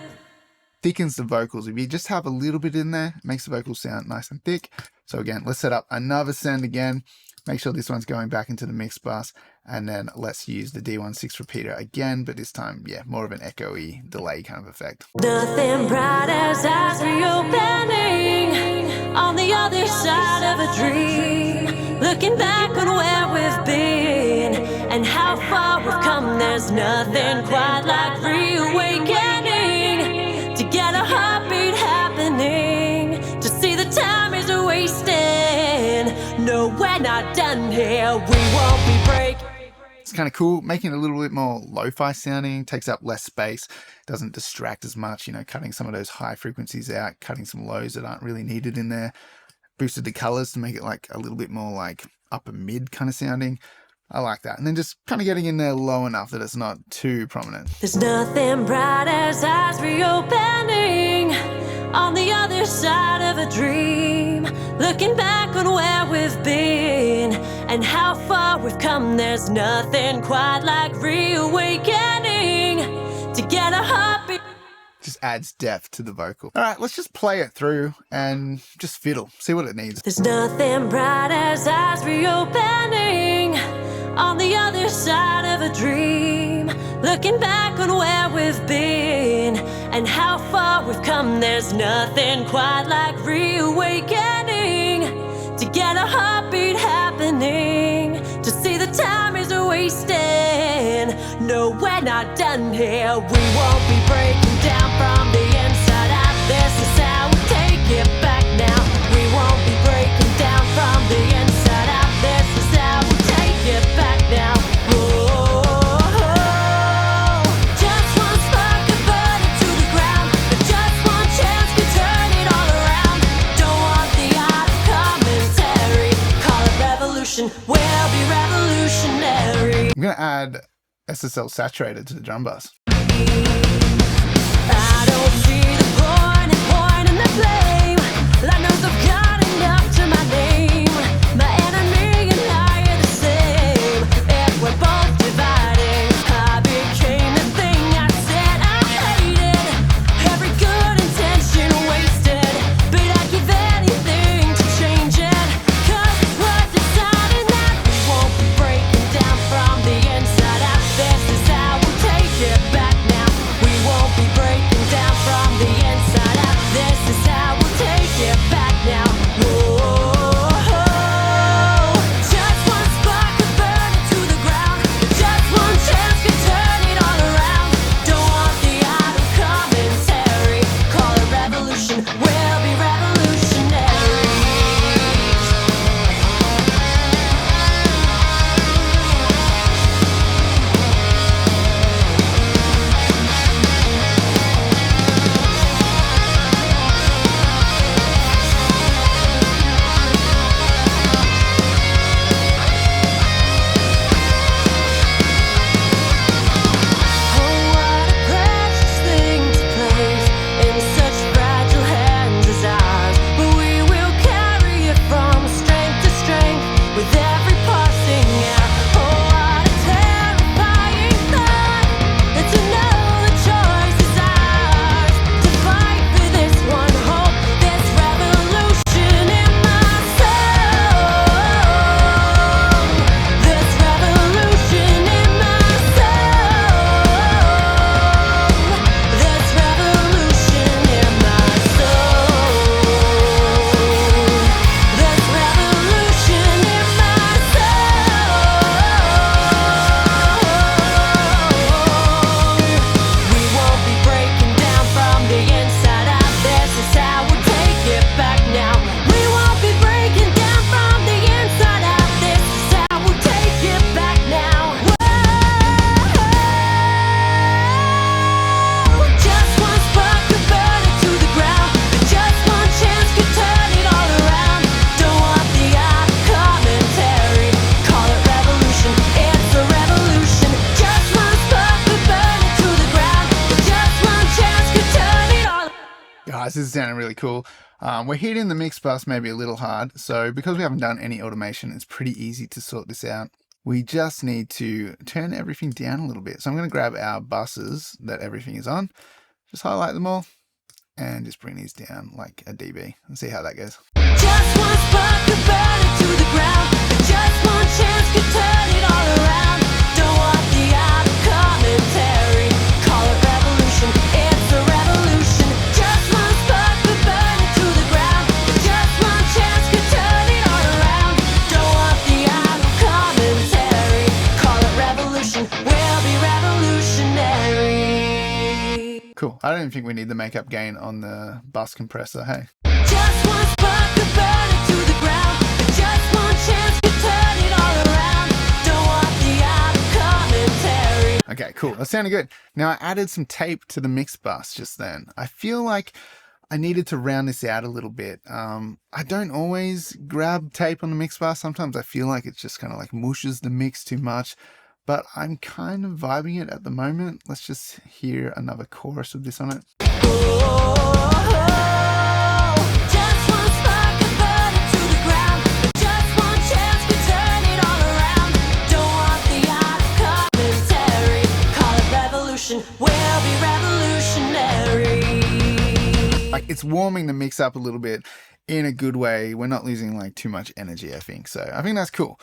thickens the vocals. If you just have a little bit in there, it makes the vocals sound nice and thick. So again, let's set up another send again. Make sure this one's going back into the mix bus, and then let's use the D16 repeater again, but this time, yeah, more of an echoey delay kind of effect. Nothing bright as eyes reopening on the other side of a dream. Looking back on where we've been and how far we've come. There's nothing quite like reawakening to get a heartbeat happening, to see the time is wasting. No, we're not done here. We won't be breaking. It's kind of cool, making it a little bit more lo-fi sounding, takes up less space, doesn't distract as much, you know, cutting some of those high frequencies out, cutting some lows that aren't really needed in there. Boosted the colors to make it like a little bit more like upper mid kind of sounding. I like that. And then just kind of getting in there low enough that it's not too prominent. There's nothing bright as eyes reopening on the other side of a dream. Looking back on where we've been and how far we've come. There's nothing quite like reawakening to get a heartbeat. Just adds depth to the vocal. All right, let's just play it through and just fiddle, see what it needs. There's nothing bright as eyes reopening on the other side of a dream. Looking back on where we've been and how far we've come. There's nothing quite like reawakening to get a heartbeat happening, to see the time is wasting. No, we're not done here. We won't be breaking down from the inside out. This is how we take it back now. We won't be breaking down from the inside out. This is how we take it back now. We'll be revolutionary. I'm going to add SSL saturated to the drum bus. I don't see the point in the flame. Lord knows I've got enough to my name. My enemy and I are the same. If we're both dividing, I became the thing I said I hated. Every good intention wasted, but I'd give anything to change it. From the inside out, this is how we'll take it back now. We guys, this is sounding really cool. We're hitting the mix bus maybe a little hard. So because we haven't done any automation, it's pretty easy to sort this out. We just need to turn everything down a little bit. So I'm going to grab our buses that everything is on, just highlight them all, and just bring these down like a dB and see how that goes. Just one spark could burn it to the ground. Just one chance could turn it all around. Don't want the out of commentary. Call it revolution. It's a revolution. Just one spark could burn it to the ground. Just one chance could turn it all around. Don't want the out of commentary. Call it revolution. We'll be revolutionary. Cool. I don't even think we need the makeup gain on the bus compressor. Hey. Just one spark could burn it to the ground. Just one chance could turn it all around. Don't want the out of commentary. Okay, cool. That sounded good. Now I added some tape to the mix bus just then. I feel like I needed to round this out a little bit. I don't always grab tape on the mix bus. Sometimes I feel like it just kind of like mushes the mix too much, but I'm kind of vibing it at the moment. Let's just hear another chorus of this on it. Just one spark could burn it to the ground. Just one chance could turn it all around. Don't want the out of commentary. Call it revolution. We'll be revolutionary. Like it's warming the mix up a little bit in a good way. We're not losing like too much energy, I think. So I think that's cool.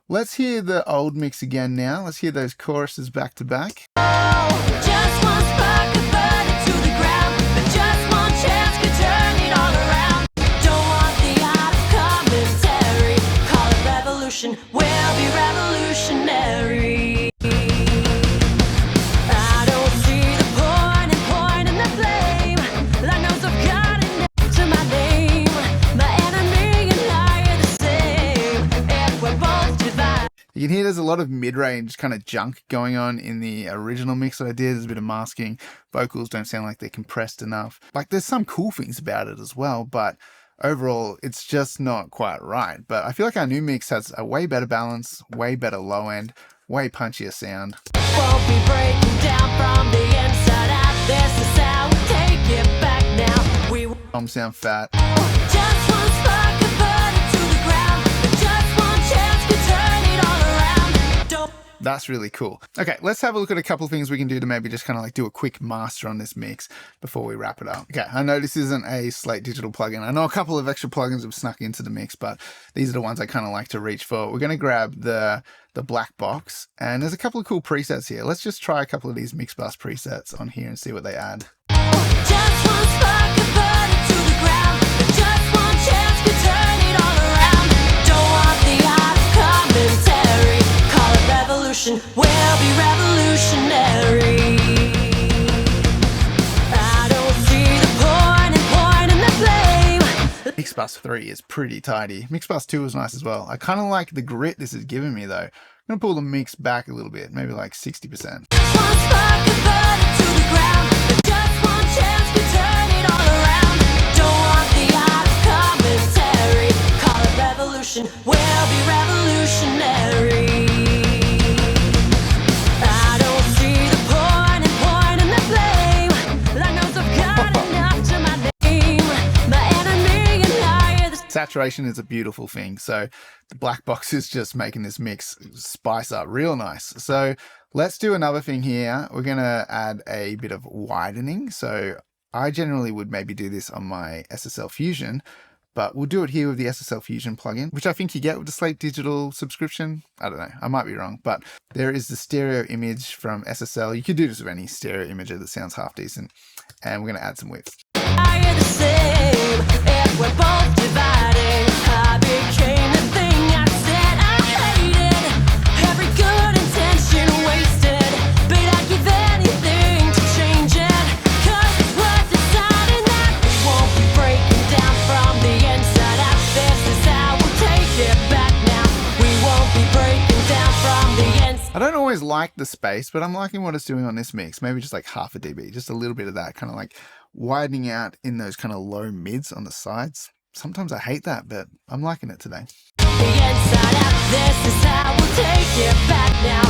Let's hear the old mix again now. Let's hear those choruses back to back. Just one spark could burn it to the ground. But just one chance could turn it all around. Don't want the out of commentary. Call it revolution. We'll be revolutionary. I don't see the point in the flame. That knows I've got enough to my name. My enemy and I are the same. If we're both divided. You can hear there's a lot of mid-range kind of junk going on in the original mix that I did. There's a bit of masking. Vocals don't sound like they're compressed enough. Like there's some cool things about it as well, but overall it's just not quite right. But I feel like our new mix has a way better balance, way better low end, way punchier sound. Won't be breaking down from the inside out. This is how we take it back now. We Tom sound fat. just one spark could burn it to the ground. Just one chance could turn it all around. Don't That's really cool. Okay, let's have a look at a couple of things we can do to maybe just kind of like do a quick master on this mix before we wrap it up. Okay, I know this isn't a Slate Digital plugin. I know a couple of extra plugins have snuck into the mix, but these are the ones I kind of like to reach for. We're going to grab the black box, and there's a couple of cool presets here. Let's just try a couple of these mix bus presets on here and see what they add. just one spark could burn it to the ground. Just one chance could turn it all around. Don't want the out of commentary. Call it revolution. We'll be revolutionary. I don't see the point in the flame. Mix bus 3 is pretty tidy. Mix bus 2 is nice as well. I kind of like the grit this is giving me though. I'm going to pull the mix back a little bit, maybe like 60%. Just one spark could burn it to the ground. Just one chance could turn it all around. Don't want the out of commentary. Call it revolution. We'll be revolutionary. I don't see the point in the flame. That knows I've got enough to my name. My enemy and I are the Saturation is a beautiful thing. So the black box is just making this mix spice up real nice. So let's do another thing here. We're going to add a bit of widening. So I generally would maybe do this on my SSL Fusion, but we'll do it here with the SSL Fusion plugin, which I think you get with the Slate Digital subscription. I don't know, I might be wrong, but there is the stereo image from SSL. You could do this with any stereo imager that sounds half decent. And we're going to add some width. I are the same. If we're both divided, I became the thing I said I hated. Every good intention wasted, but I'd give anything to change it. 'Cause it's worth deciding that we won't be breaking down from the inside out. This is how we'll take it back now. We won't be breaking down from the inside. I don't always like the space, but I'm liking what it's doing on this mix. Maybe just like half a dB, just a little bit of that, kind of like widening out in those kind of low mids on the sides. Sometimes I hate that, but I'm liking it today. The inside out. This is how we'll take it back now.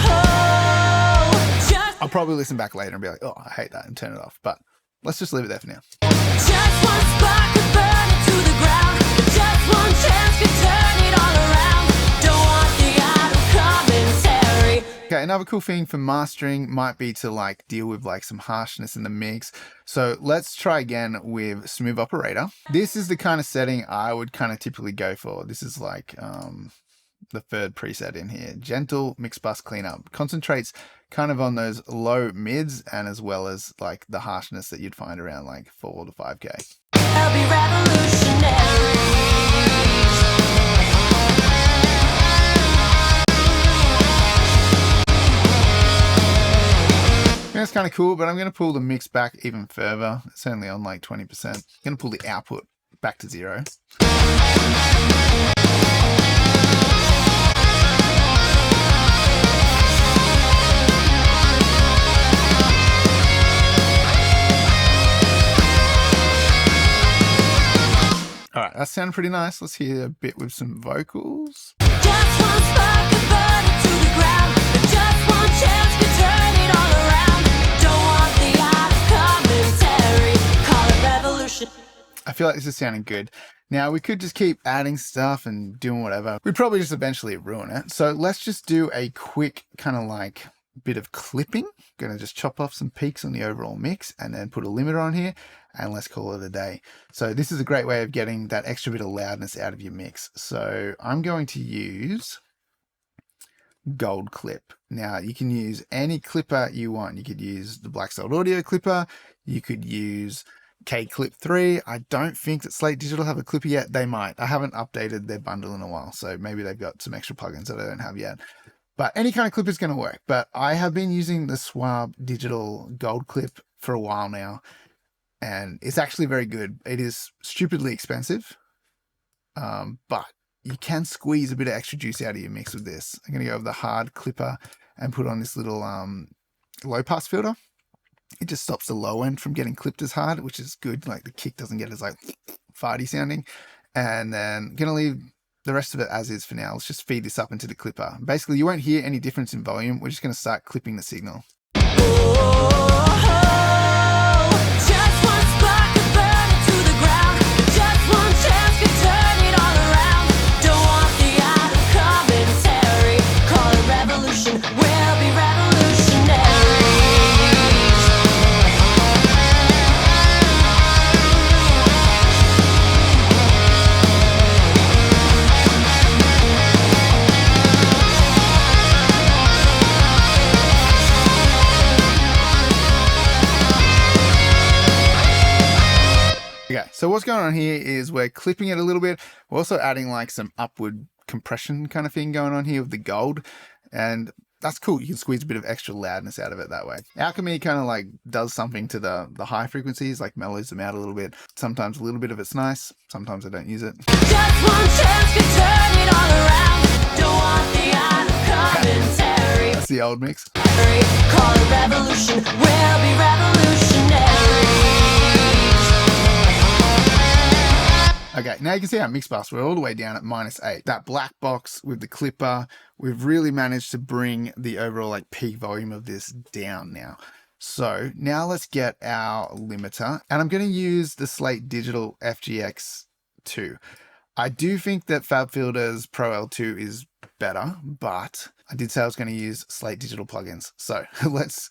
Whoa, just I'll probably listen back later and be like, oh, I hate that, and turn it off. But let's just leave it there for now. Just one spark could burn it to the ground. Just one chance could turn it all around. Don't want the idle commentary. Okay, another cool thing for mastering might be to like deal with like some harshness in the mix. So let's try again with Smooth Operator. This is the kind of setting I would kind of typically go for. This is like the third preset in here. Gentle mix bus cleanup. Concentrates kind of on those low mids and as well as like the harshness that you'd find around like 4 to 5K. They'll be revolutionary. That's kind of cool, but I'm going to pull the mix back even further. It's only on like 20%. I'm going to pull the output back to 0. All right, that sounded pretty nice. Let's hear a bit with some vocals. Just one spark could burn it to the ground. Just one chance could turn it all around. Don't want the idle commentary. Call it revolution. I feel like this is sounding good. Now, we could just keep adding stuff and doing whatever. We'd probably just eventually ruin it. So let's just do a quick kind of like bit of clipping. Gonna just chop off some peaks on the overall mix and then put a limiter on here and let's call it a day. So this is a great way of getting that extra bit of loudness out of your mix. So I'm going to use Gold Clip. Now you can use any clipper you want. You could use the Black Sold Audio clipper. You could use K-Clip 3. I don't think that Slate Digital have a clipper yet. They might. I haven't updated their bundle in a while, so maybe they've got some extra plugins that I don't have yet. But any kind of clip is going to work. But I have been using the Swab Digital Gold Clip for a while now, and it's actually very good. It is stupidly expensive, but you can squeeze a bit of extra juice out of your mix with this. I'm going to go with the hard clipper and put on this little low pass filter. It just stops the low end from getting clipped as hard, which is good. Like the kick doesn't get as like farty sounding. And then I'm going to leave the rest of it as is for now. Let's just feed this up into the clipper. Basically, you won't hear any difference in volume. We're just going to start clipping the signal. Just one spark could burn it to the ground. Just one chance could turn it all around. Don't want the idle commentary. Call it revolution. We'll be revolutionary. Okay, so what's going on here is we're clipping it a little bit. We're also adding like some upward compression kind of thing going on here with the gold. And that's cool. You can squeeze a bit of extra loudness out of it that way. Alchemy kind of like does something to the high frequencies, like mellows them out a little bit. Sometimes a little bit of it's nice. Sometimes I don't use it. Just one chance could turn it all around. Don't want the idle commentary. That's the old mix. Call it revolution. We'll be revolutionary. Okay, now you can see our mix bus. We're all the way down at -8. That black box with the clipper, we've really managed to bring the overall like peak volume of this down now. So now let's get our limiter, and I'm going to use the Slate Digital FGX 2. I do think that FabFilter's Pro L2 is better, but I did say I was going to use Slate Digital plugins. So let's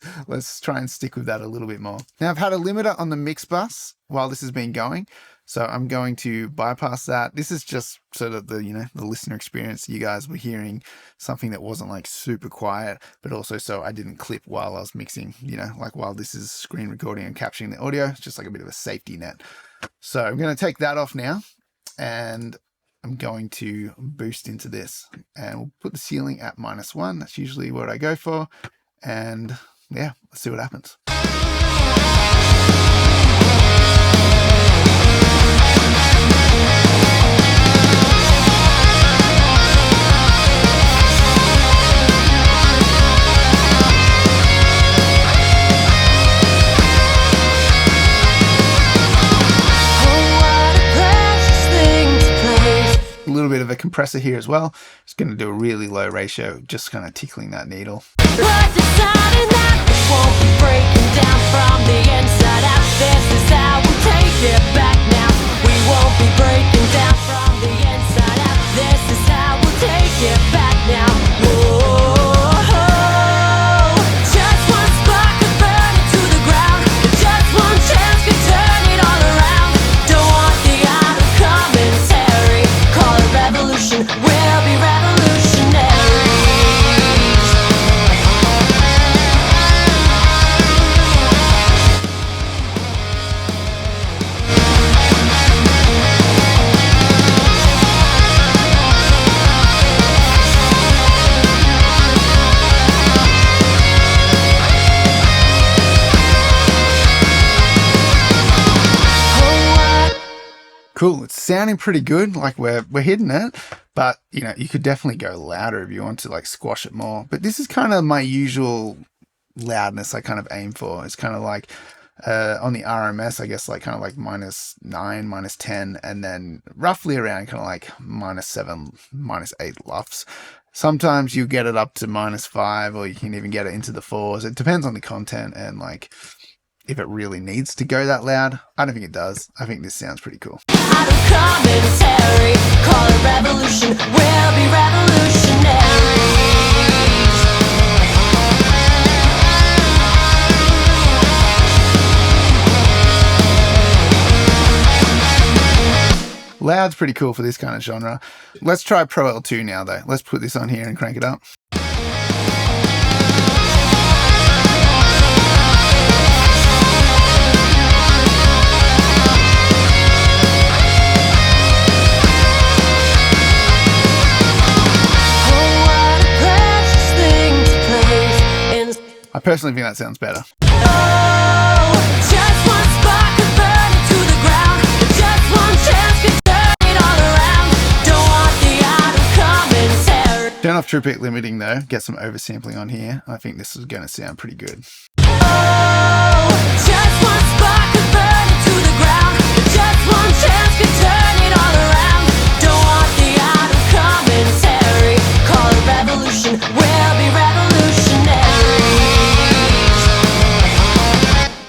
try and stick with that a little bit more. Now I've had a limiter on the mix bus while this has been going. So I'm going to bypass that. This is just so that the listener experience, you guys were hearing something that wasn't like super quiet, but also so I didn't clip while I was mixing, like while this is screen recording and capturing the audio. It's just like a bit of a safety net. So I'm going to take that off now, and I'm going to boost into this, and we'll put the ceiling at -1. That's usually what I go for. And yeah, let's see what happens. A little bit of a compressor here as well. Just going to do a really low ratio, just kind of tickling that needle. But deciding that it won't be breaking down from the inside out. There's Cool. It's sounding pretty good. Like we're hitting it, but you know, you could definitely go louder if you want to like squash it more. But this is kind of my usual loudness I kind of aim for. It's kind of like on the RMS, I guess like kind of like -9, -10, and then roughly around kind of like -7, -8 LUFS. Sometimes you get it up to -5, or you can even get it into the 4s. It depends on the content and like if it really needs to go that loud. I don't think it does. I think this sounds pretty cool. Out of commentary, call it revolution, we'll be revolutionaries. Loud's pretty cool for this kind of genre. Let's try Pro L2 now though. Let's put this on here and crank it up. I personally think that sounds better. Turn off true peak limiting though, get some oversampling on here. I think this is going to sound pretty good.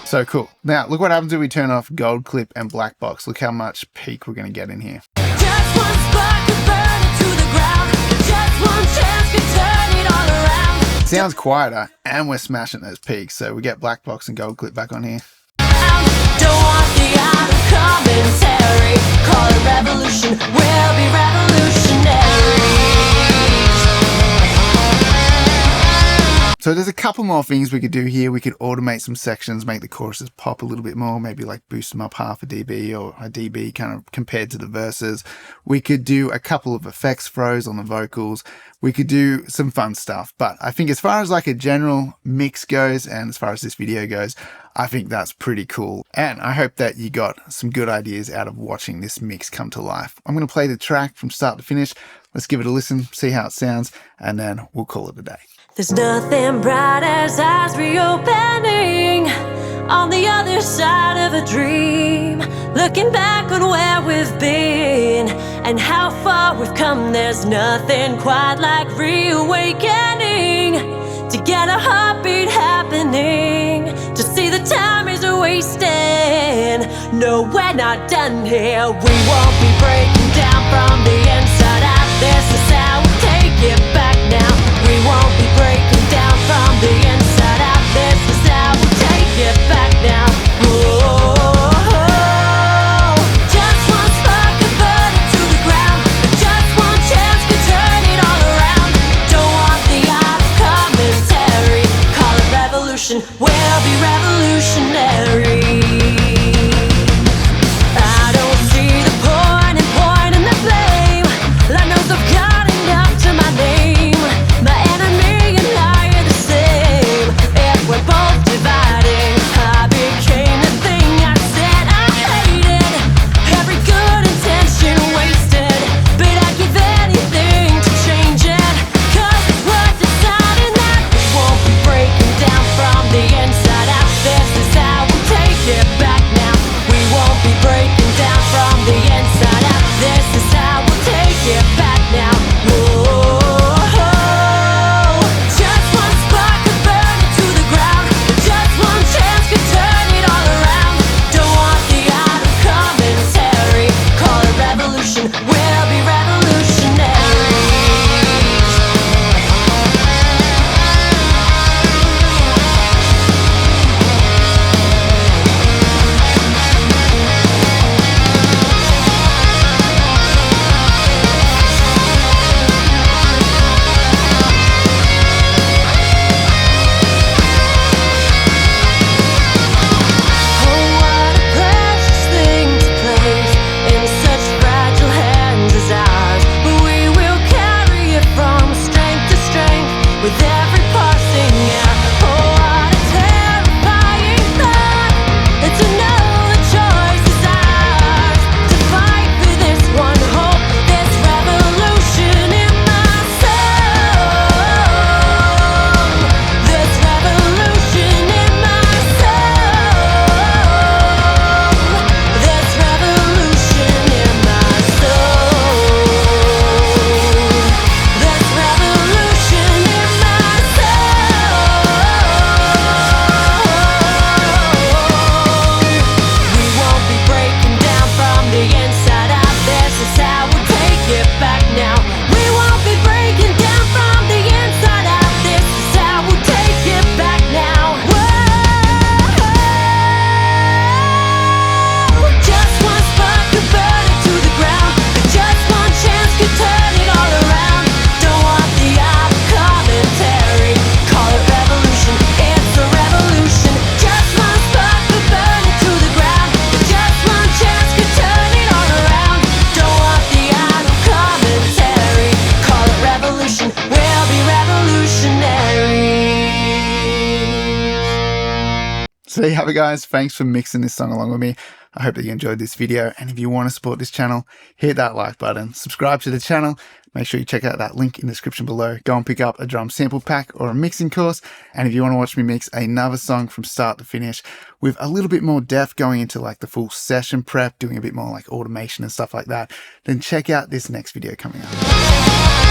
So cool. Now look what happens if we turn off gold clip and black box. Look how much peak we're going to get in here. Just one spark could burn it to the ground. Just one chance could turn it all around. Sounds quieter and we're smashing those peaks. So we get black box and gold clip back on here. Don't want the out of commentary. Call it revolution. We'll be revolutionaries. So there's a couple more things we could do here. We could automate some sections, make the choruses pop a little bit more, maybe like boost them up half a dB or a dB kind of compared to the verses. We could do a couple of effects throws on the vocals. We could do some fun stuff. But I think as far as like a general mix goes and as far as this video goes, I think that's pretty cool. And I hope that you got some good ideas out of watching this mix come to life. I'm going to play the track from start to finish. Let's give it a listen, see how it sounds, and then we'll call it a day. There's nothing bright as eyes reopening on the other side of a dream. Looking back on where we've been and how far we've come, there's nothing quite like reawakening. To get a heartbeat happening, to see the time is wasting. No, we're not done here. We won't be breaking down from the inside out. This is how we take it back now. We won't be breaking down from the inside out. This is how we take it back now. Oh, just one spark could burn it to the ground. Just one chance could turn it all around. Don't want the out of commentary. Call it revolution. We'll be revolutionary. I don't see the point in the blame. Like knows I've got enough to my name. So there you have it, guys. Thanks for mixing this song along with me. I hope that you enjoyed this video. And if you want to support this channel, hit that like button, subscribe to the channel. Make sure you check out that link in the description below. Go and pick up a drum sample pack or a mixing course. And if you want to watch me mix another song from start to finish with a little bit more depth, going into like the full session prep, doing a bit more like automation and stuff like that, then check out this next video coming up.